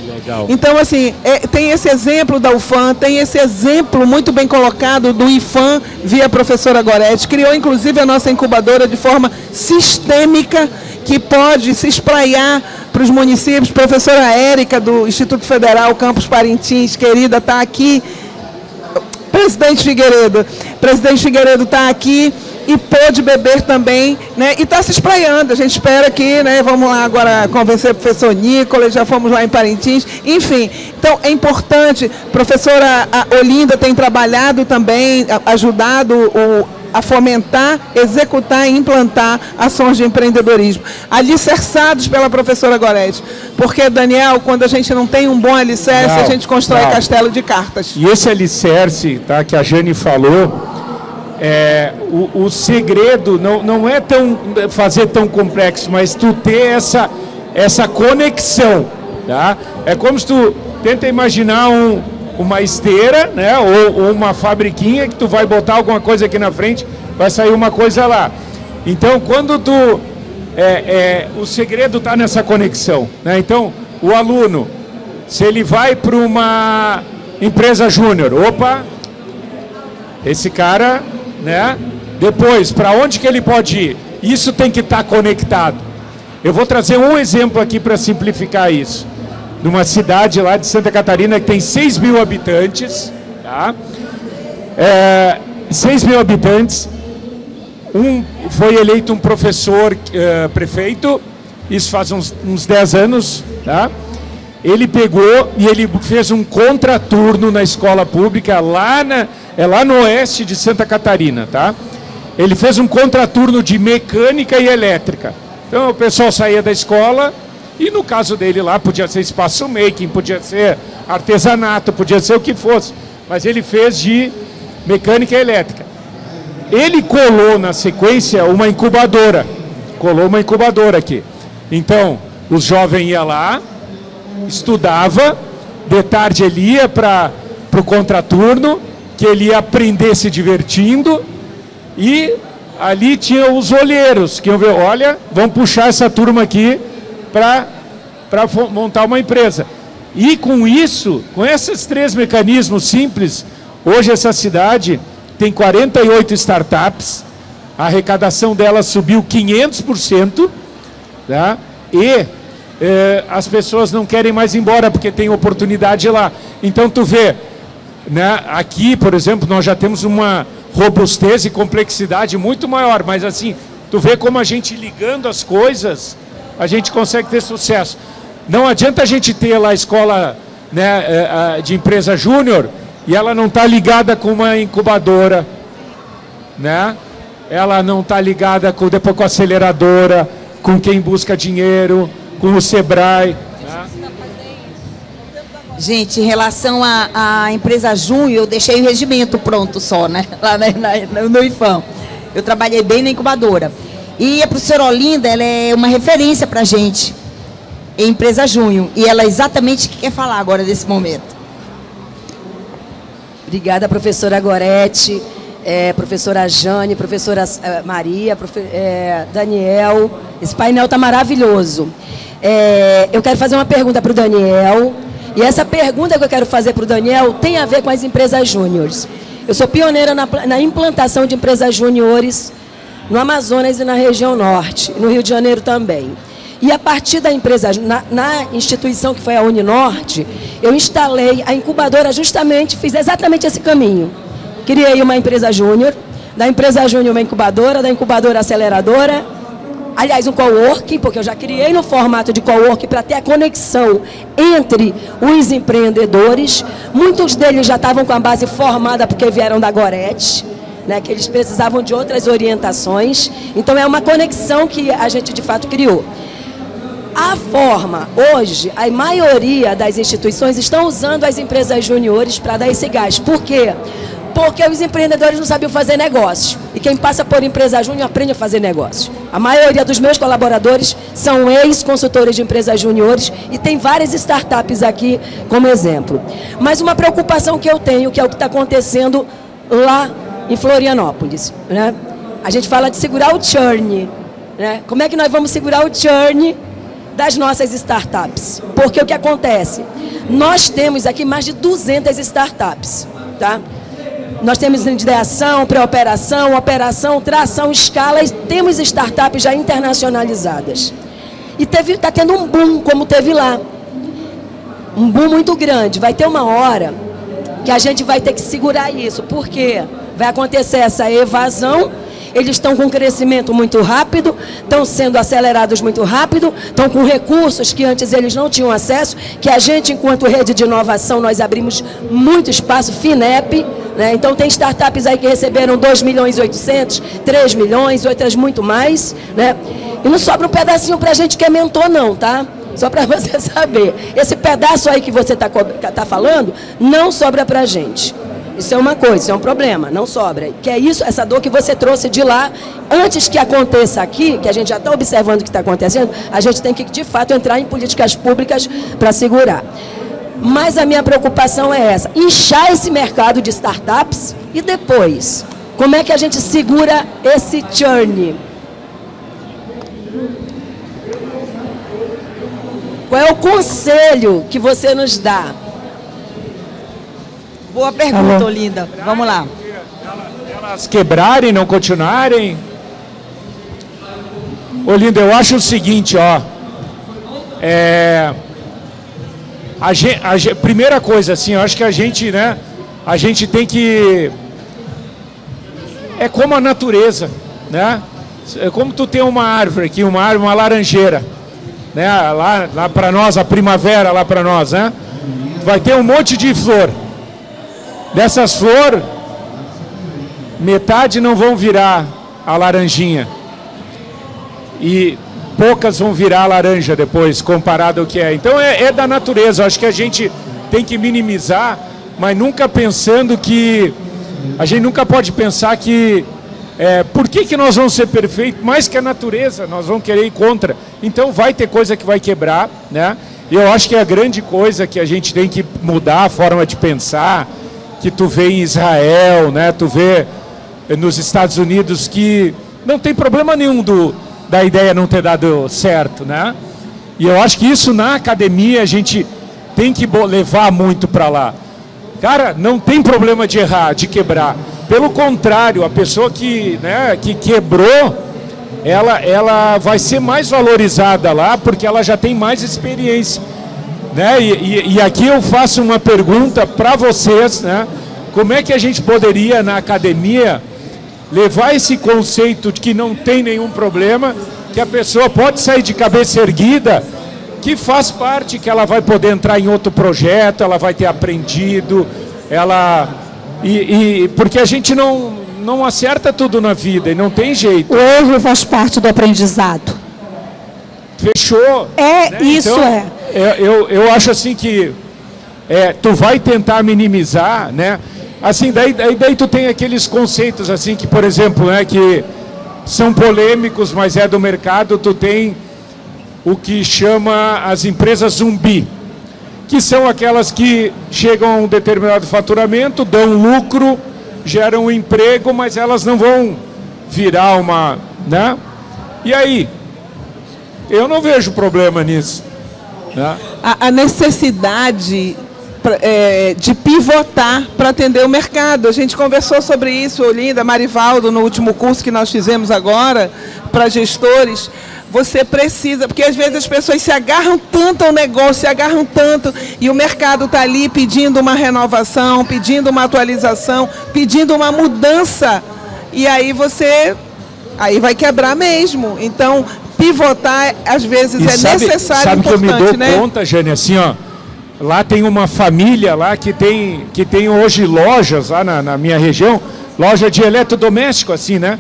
Legal. Então, assim, tem esse exemplo da UFAM, tem esse exemplo muito bem colocado do IFAM via professora Gorete. Criou, inclusive, a nossa incubadora de forma sistêmica, que pode se espraiar para os municípios. Professora Érica, do Instituto Federal Campus Parintins, querida, está aqui. Presidente Figueiredo está aqui. E pôde beber também, né? E está se espraiando. A gente espera que, né? Vamos lá agora convencer o professor Nicolas, já fomos lá em Parintins, enfim. Então é importante, professora Olinda tem trabalhado também, ajudado a fomentar, executar e implantar ações de empreendedorismo, alicerçados pela professora Gorete. Porque, Daniel, quando a gente não tem um bom alicerce, a gente constrói castelo de cartas. E esse alicerce, tá, que a Jane falou, o segredo não é fazer tão complexo, mas tu ter essa conexão, tá? É como se tu tenta imaginar uma esteira, né? Ou uma fabriquinha que tu vai botar alguma coisa aqui na frente, vai sair uma coisa lá. Então, quando tu... o segredo está nessa conexão, né? Então, o aluno, se ele vai para uma empresa júnior, opa, esse cara... né? Depois, para onde que ele pode ir? Isso tem que estar conectado. Eu vou trazer um exemplo aqui para simplificar isso. Numa cidade lá de Santa Catarina que tem 6 mil habitantes, tá? 6 mil habitantes. Foi eleito um professor prefeito, isso faz uns 10 anos, tá? Ele pegou e ele fez um contraturno na escola pública lá no oeste de Santa Catarina, tá? Ele fez um contraturno de mecânica e elétrica. Então o pessoal saía da escola e no caso dele lá podia ser espaço making, podia ser artesanato, podia ser o que fosse. Mas ele fez de mecânica e elétrica. Ele colou na sequência uma incubadora. Colou uma incubadora aqui. Então os jovens iam lá, estudava, de tarde ele ia para o contraturno, que ele ia aprender se divertindo, e ali tinha os olheiros, que iam ver, olha, vamos puxar essa turma aqui para montar uma empresa. E com isso, com esses 3 mecanismos simples, hoje essa cidade tem 48 startups, a arrecadação delas subiu 500%, tá? E as pessoas não querem mais ir embora porque tem oportunidade lá. Então tu vê, né, aqui, por exemplo, nós já temos uma robustez e complexidade muito maior, mas assim, tu vê como a gente ligando as coisas, a gente consegue ter sucesso. Não adianta a gente ter lá a escola, né, de empresa júnior e ela não está ligada com uma incubadora, né? Ela não está ligada depois com a aceleradora, com quem busca dinheiro, com o SEBRAE. Né? Gente, em relação à empresa Júnior, eu deixei o regimento pronto só, né? Lá no IFAM. Eu trabalhei bem na incubadora. E a professora Olinda, ela é uma referência para a gente em empresa Júnior. E ela é exatamente o que quer falar agora nesse momento. Obrigada, professora Gorete, professora Jane, professora Maria, Daniel. Esse painel está maravilhoso. Eu quero fazer uma pergunta para o Daniel. E essa pergunta que eu quero fazer para o Daniel tem a ver com as empresas júniores. Eu sou pioneira na implantação de empresas júniores no Amazonas e na região norte, no Rio de Janeiro também. E a partir da empresa, na instituição que foi a Uninorte, eu instalei a incubadora justamente, fiz exatamente esse caminho. Criei uma empresa júnior, da empresa júnior uma incubadora, da incubadora aceleradora, aliás, um coworking, porque eu já criei no formato de coworking para ter a conexão entre os empreendedores. Muitos deles já estavam com a base formada porque vieram da Gorete, né, que eles precisavam de outras orientações. Então, é uma conexão que a gente, de fato, criou. A forma, hoje, a maioria das instituições estão usando as empresas júniores para dar esse gás. Por quê? Porque os empreendedores não sabiam fazer negócio. E quem passa por empresa júnior aprende a fazer negócio. A maioria dos meus colaboradores são ex-consultores de empresas júniores e tem várias startups aqui como exemplo. Mas uma preocupação que eu tenho, que é o que está acontecendo lá em Florianópolis, né? A gente fala de segurar o churn, né? Como é que nós vamos segurar o churn das nossas startups? Porque o que acontece? Nós temos aqui mais de 200 startups, tá? Nós temos ideação, pré-operação, operação, tração, escala, e temos startups já internacionalizadas. E está tendo um boom, como teve lá. Um boom muito grande. Vai ter uma hora que a gente vai ter que segurar isso. Por quê? Vai acontecer essa evasão. Eles estão com um crescimento muito rápido, estão sendo acelerados muito rápido, estão com recursos que antes eles não tinham acesso, que a gente, enquanto rede de inovação, nós abrimos muito espaço, FINEP, né? Então tem startups aí que receberam 2.800.000, 3 milhões, outras muito mais, né? E não sobra um pedacinho para a gente que é mentor não, tá? Só para você saber. Esse pedaço aí que você tá falando, não sobra para a gente. Isso é uma coisa, isso é um problema, não sobra. Que é isso, essa dor que você trouxe de lá, antes que aconteça aqui, que a gente já está observando o que está acontecendo, a gente tem que, de fato, entrar em políticas públicas para segurar. Mas a minha preocupação é essa, inchar esse mercado de startups e depois, como é que a gente segura esse churn? Qual é o conselho que você nos dá? Boa pergunta, Olinda. Vamos lá. Elas quebrarem, não continuarem? Olinda, eu acho o seguinte, ó. Primeira coisa, assim, eu acho que a gente, né? A gente tem que... É como a natureza, né? É como tu tem uma árvore aqui, uma laranjeira, né? Lá para nós, a primavera lá para nós, né? Vai ter um monte de flor. Dessas flores, metade não vão virar a laranjinha. E poucas vão virar laranja depois, comparado ao que é. Então é da natureza. Acho que a gente tem que minimizar, mas nunca pensando que... A gente nunca pode pensar que... por que nós vamos ser perfeitos? Mais que a natureza, nós vamos querer ir contra. Então vai ter coisa que vai quebrar, né? E eu acho que é a grande coisa que a gente tem que mudar a forma de pensar, que tu vê em Israel, né? Tu vê nos Estados Unidos que não tem problema nenhum da ideia não ter dado certo, né? E eu acho que isso na academia a gente tem que levar muito para lá. Cara, não tem problema de errar, de quebrar. Pelo contrário, a pessoa que quebrou, ela vai ser mais valorizada lá porque ela já tem mais experiência. Né? E aqui eu faço uma pergunta para vocês, né? Como é que a gente poderia na academia levar esse conceito de que não tem nenhum problema, que a pessoa pode sair de cabeça erguida, que faz parte, que ela vai poder entrar em outro projeto, ela vai ter aprendido, porque a gente não acerta tudo na vida e não tem jeito. O erro faz parte do aprendizado. Fechou. Né? Isso então, eu acho assim que tu vai tentar minimizar, né? Assim, daí tu tem aqueles conceitos assim que, por exemplo, né, que são polêmicos, mas é do mercado. Tu tem o que chama as empresas zumbi, que são aquelas que chegam a um determinado faturamento, dão lucro, geram um emprego, mas elas não vão virar uma, né? E aí? Eu não vejo problema nisso, né? A necessidade de pivotar para atender o mercado. A gente conversou sobre isso, Olinda, Marivaldo, no último curso que nós fizemos agora, para gestores. Você precisa, porque às vezes as pessoas se agarram tanto ao negócio, se agarram tanto, e o mercado está ali pedindo uma renovação, pedindo uma atualização, pedindo uma mudança, e aí aí vai quebrar mesmo. Então, pivotar, às vezes, necessário e importante, sabe que eu me dou né? conta, Jane, assim, ó, lá tem uma família lá que tem hoje lojas lá na minha região, loja de eletrodoméstico, assim, né?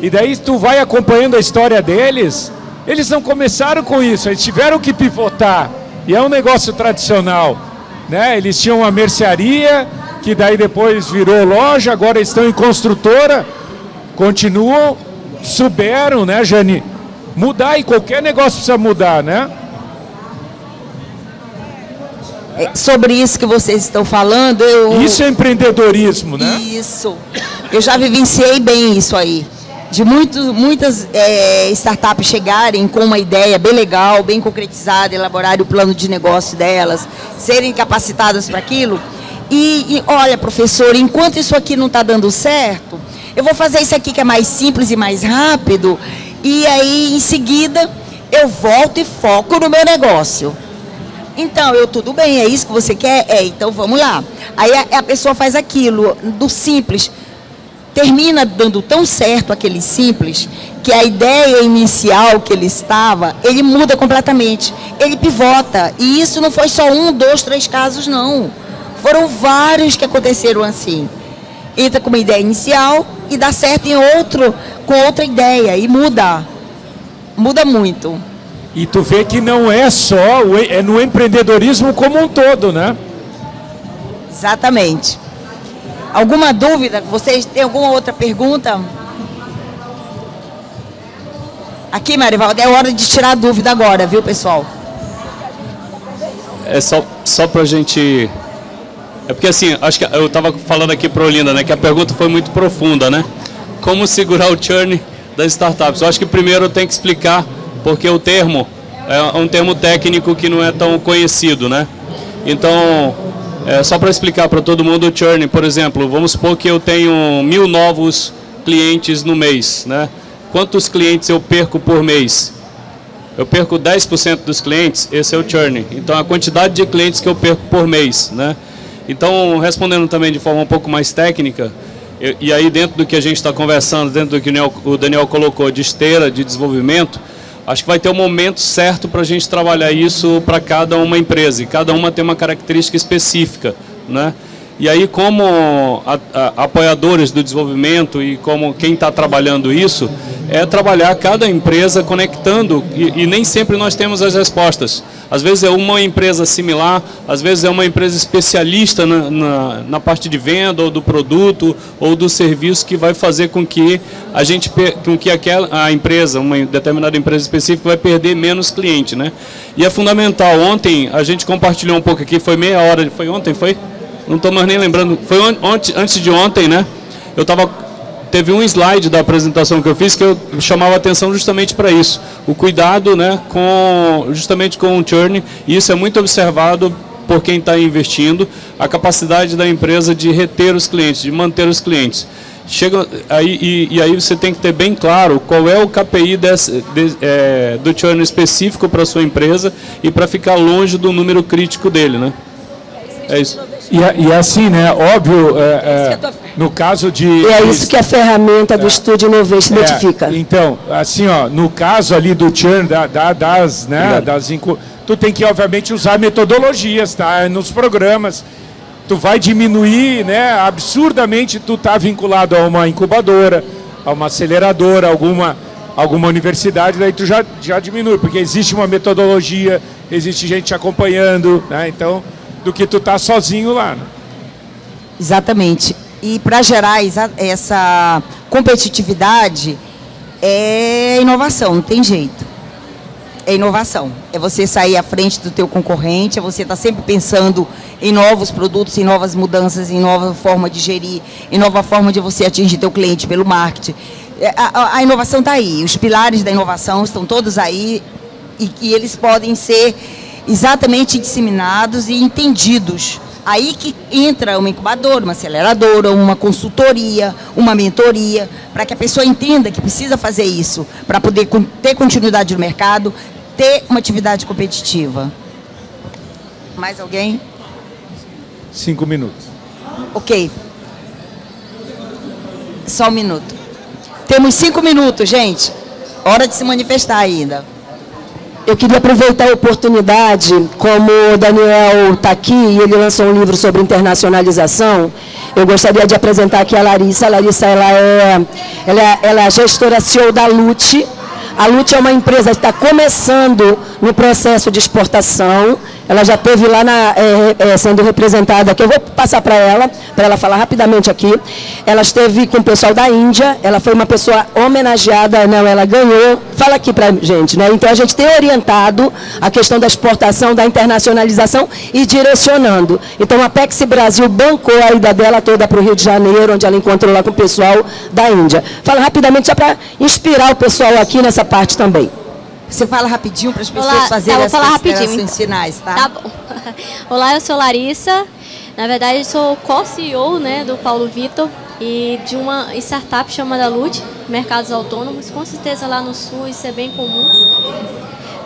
E daí tu vai acompanhando a história deles, eles não começaram com isso, eles tiveram que pivotar. E é um negócio tradicional, né? Eles tinham uma mercearia, que daí depois virou loja, agora estão em construtora, continuam, souberam, né, Jane? Mudar, e qualquer negócio precisa mudar, né? Sobre isso que vocês estão falando, Isso é empreendedorismo, né? Isso. Eu já vivenciei bem isso aí. De muitas startups chegarem com uma ideia bem legal, bem concretizada, elaborarem o plano de negócio delas, serem capacitadas para aquilo. E olha, professor, enquanto isso aqui não está dando certo, eu vou fazer isso aqui que é mais simples e mais rápido, e aí, em seguida, eu volto e foco no meu negócio. Então, tudo bem, é isso que você quer? Então vamos lá. Aí a pessoa faz aquilo, do simples, termina dando tão certo aquele simples, que a ideia inicial que ele muda completamente. Ele pivota, e isso não foi só 1, 2, 3 casos, não. Foram vários que aconteceram assim. Entra com uma ideia inicial e dá certo com outra ideia, e muda muito. E tu vê que não é só, é no empreendedorismo como um todo, né? Exatamente. Alguma dúvida? Vocês têm alguma outra pergunta? Aqui, Marivaldo, é hora de tirar a dúvida agora, viu, pessoal? É só pra gente... É porque assim, acho que eu estava falando aqui para a Olinda, né, que a pergunta foi muito profunda, né? Como segurar o churn das startups? Eu acho que primeiro eu tenho que explicar, porque o termo é um termo técnico que não é tão conhecido, né? Então, só para explicar para todo mundo o churn, por exemplo, vamos supor que eu tenho 1000 novos clientes no mês, né? Quantos clientes eu perco por mês? Eu perco 10% dos clientes, esse é o churn. Então, a quantidade de clientes que eu perco por mês, né? Então, respondendo também de forma um pouco mais técnica, e aí dentro do que a gente está conversando, dentro do que o Daniel colocou de esteira de desenvolvimento, acho que vai ter um momento certo para a gente trabalhar isso para cada uma empresa, e cada uma tem uma característica específica, né? E aí, como apoiadores do desenvolvimento e como quem está trabalhando isso, é trabalhar cada empresa conectando, e nem sempre nós temos as respostas. Às vezes é uma empresa similar, às vezes é uma empresa especialista na parte de venda, ou do produto, ou do serviço, que vai fazer com que a empresa, uma determinada empresa específica, vai perder menos cliente, né? E é fundamental. Ontem a gente compartilhou um pouco aqui, foi meia hora, foi ontem, foi? Não estou mais nem lembrando, foi antes de ontem, né? Teve um slide da apresentação que eu fiz que eu chamava atenção justamente para isso. O cuidado, né, justamente com o churn, e isso é muito observado por quem está investindo, a capacidade da empresa de reter os clientes, de manter os clientes. E aí você tem que ter bem claro qual é o KPI do churn específico para a sua empresa, e para ficar longe do número crítico dele, né? É isso. E assim, né, óbvio, no caso de... É isso que a ferramenta do Studio Innovation identifica. Então, assim, ó, no caso ali do churn, tu tem que, obviamente, usar metodologias, tá? Nos programas. Tu vai diminuir, né, absurdamente, tu tá vinculado a uma incubadora, a uma aceleradora, alguma universidade, daí tu já diminui, porque existe uma metodologia, existe gente acompanhando, né? Então, do que tu tá sozinho lá. Né? Exatamente. E para gerar essa competitividade é inovação, não tem jeito. É inovação. É você sair à frente do teu concorrente, é você estar sempre pensando em novos produtos, em novas mudanças, em nova forma de gerir, em nova forma de você atingir teu cliente pelo marketing. A inovação está aí. Os pilares da inovação estão todos aí e eles podem ser exatamente disseminados e entendidos. Aí que entra uma incubadora, uma aceleradora, uma consultoria, uma mentoria, para que a pessoa entenda que precisa fazer isso, para poder ter continuidade no mercado, ter uma atividade competitiva. Mais alguém? 5 minutos. Ok. Só um minuto. Temos 5 minutos, gente. Hora de se manifestar ainda. Eu queria aproveitar a oportunidade, como o Daniel está aqui e ele lançou um livro sobre internacionalização, eu gostaria de apresentar aqui a Larissa. A Larissa ela é a gestora CEO da Lute. A Lute é uma empresa que está começando no processo de exportação. Ela já esteve lá sendo representada aqui. Eu vou passar para ela falar rapidamente aqui. Ela esteve com o pessoal da Índia, ela foi uma pessoa homenageada, não, ela ganhou. Fala aqui para a gente, né? Então a gente tem orientado a questão da exportação, da internacionalização e direcionando. Então a Apex Brasil bancou a ida dela toda para o Rio de Janeiro, onde ela encontrou lá com o pessoal da Índia. Fala rapidamente, só para inspirar o pessoal aqui nessa parte também. Você fala rapidinho para as pessoas fazerem as considerações finais, tá? Tá bom. Olá, eu sou Larissa. Na verdade, eu sou co-CEO, né, do Paulo Vitor e de uma startup chamada Lute, Mercados Autônomos. Com certeza lá no Sul isso é bem comum.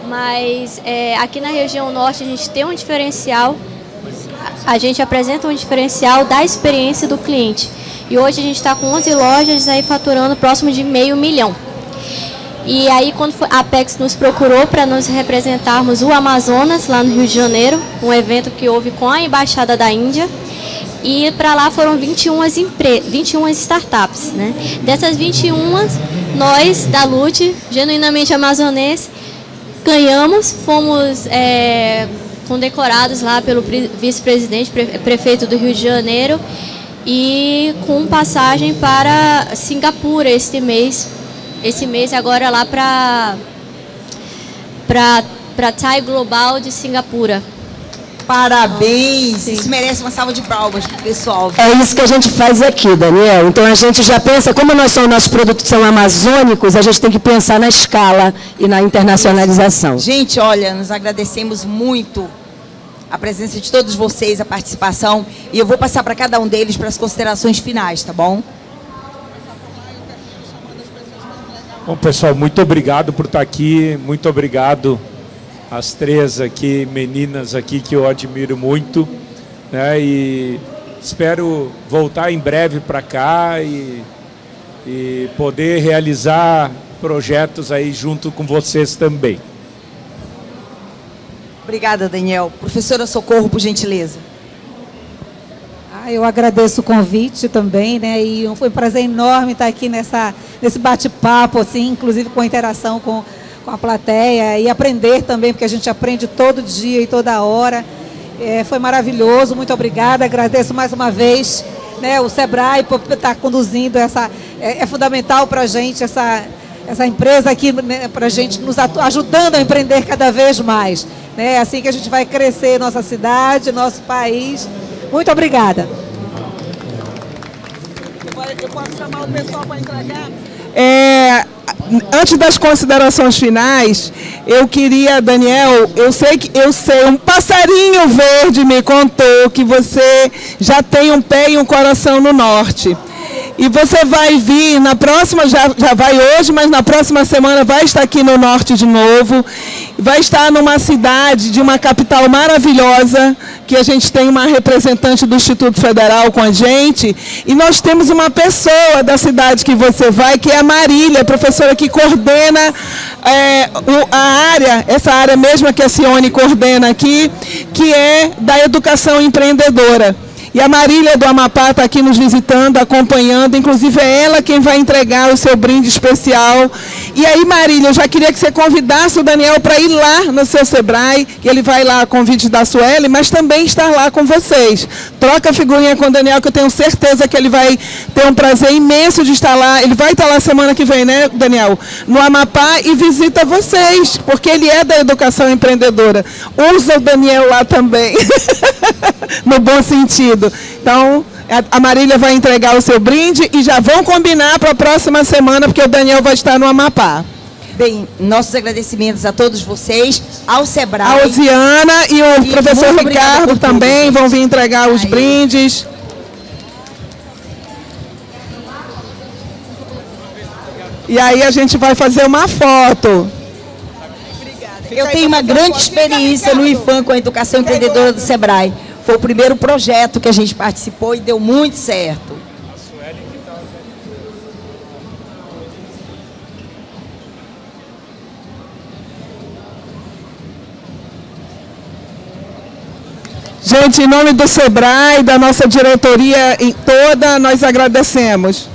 Mas aqui na região Norte a gente tem um diferencial. A gente apresenta um diferencial da experiência do cliente. E hoje a gente está com 11 lojas aí faturando próximo de $500 mil. E aí, quando a Apex nos procurou para nos representarmos o Amazonas, lá no Rio de Janeiro, um evento que houve com a Embaixada da Índia, e para lá foram 21 startups. Né? Dessas 21, nós, da Lute, genuinamente amazonense, ganhamos, fomos condecorados lá pelo vice-presidente, prefeito do Rio de Janeiro, e com passagem para Singapura este mês agora lá para Thai Global de Singapura. Parabéns! Sim. Isso merece uma salva de palmas pro pessoal. É isso que a gente faz aqui, Daniel. Então a gente já pensa, como nossos produtos são amazônicos, a gente tem que pensar na escala e na internacionalização. Gente, olha, nos agradecemos muito a presença de todos vocês, a participação, e eu vou passar para cada um deles para as considerações finais, tá bom? Bom, pessoal, muito obrigado por estar aqui, muito obrigado às 3 aqui, meninas aqui que eu admiro muito, né? E espero voltar em breve para cá e poder realizar projetos aí junto com vocês também. Obrigada, Daniel. Professora Socorro, por gentileza. Eu agradeço o convite também, né? E foi um prazer enorme estar aqui nesse bate-papo, assim, inclusive com a interação com a plateia e aprender também, porque a gente aprende todo dia e toda hora. Foi maravilhoso, muito obrigada. Agradeço mais uma vez, né, o Sebrae por estar conduzindo essa. É fundamental para a gente essa empresa aqui, né, para a gente nos ajudando a empreender cada vez mais. Né? É assim que a gente vai crescer nossa cidade, nosso país. Muito obrigada. Eu posso chamar o pessoal para entregar? Antes das considerações finais, eu queria, Daniel, eu sei, um passarinho verde me contou que você já tem um pé e um coração no norte. E você vai vir na próxima, já vai hoje, mas na próxima semana vai estar aqui no norte de novo. Vai estar numa cidade de uma capital maravilhosa, que a gente tem uma representante do Instituto Federal com a gente. E nós temos uma pessoa da cidade que você vai, que é a Marília, professora que coordena a área, essa área mesma que a Cione coordena aqui, que é da educação empreendedora. E a Marília do Amapá está aqui nos visitando, acompanhando, inclusive é ela quem vai entregar o seu brinde especial. E aí, Marília, eu já queria que você convidasse o Daniel para ir lá no seu Sebrae, que ele vai lá a convite da Sueli, mas também estar lá com vocês. Troca figurinha com o Daniel, que eu tenho certeza que ele vai ter um prazer imenso de estar lá. Ele vai estar lá semana que vem, né, Daniel? No Amapá, e visita vocês, porque ele é da educação empreendedora. Usa o Daniel lá também, no bom sentido. Então, a Marília vai entregar o seu brinde e já vão combinar para a próxima semana, porque o Daniel vai estar no Amapá. Bem, nossos agradecimentos a todos vocês, ao Sebrae. A Osiana e o professor Ricardo também vão vir entregar os brindes. E aí a gente vai fazer uma foto. Eu tenho uma grande experiência no IFAM com a Educação Empreendedora do Sebrae. Foi o primeiro projeto que a gente participou e deu muito certo. Gente, em nome do Sebrae, da nossa diretoria toda, nós agradecemos.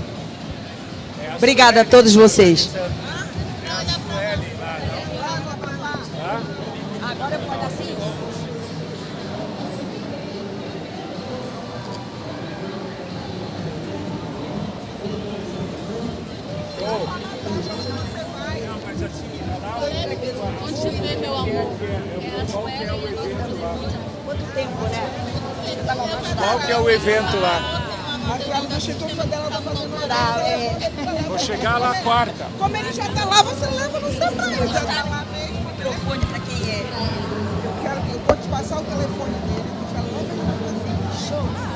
Obrigada a todos vocês. Qual que é o evento lá? Vou chegar lá quarta. Como ele já está lá, você leva no Sebrae. Já está lá mesmo. O telefone para quem é? Eu vou te passar o telefone dele. Já leva no Show.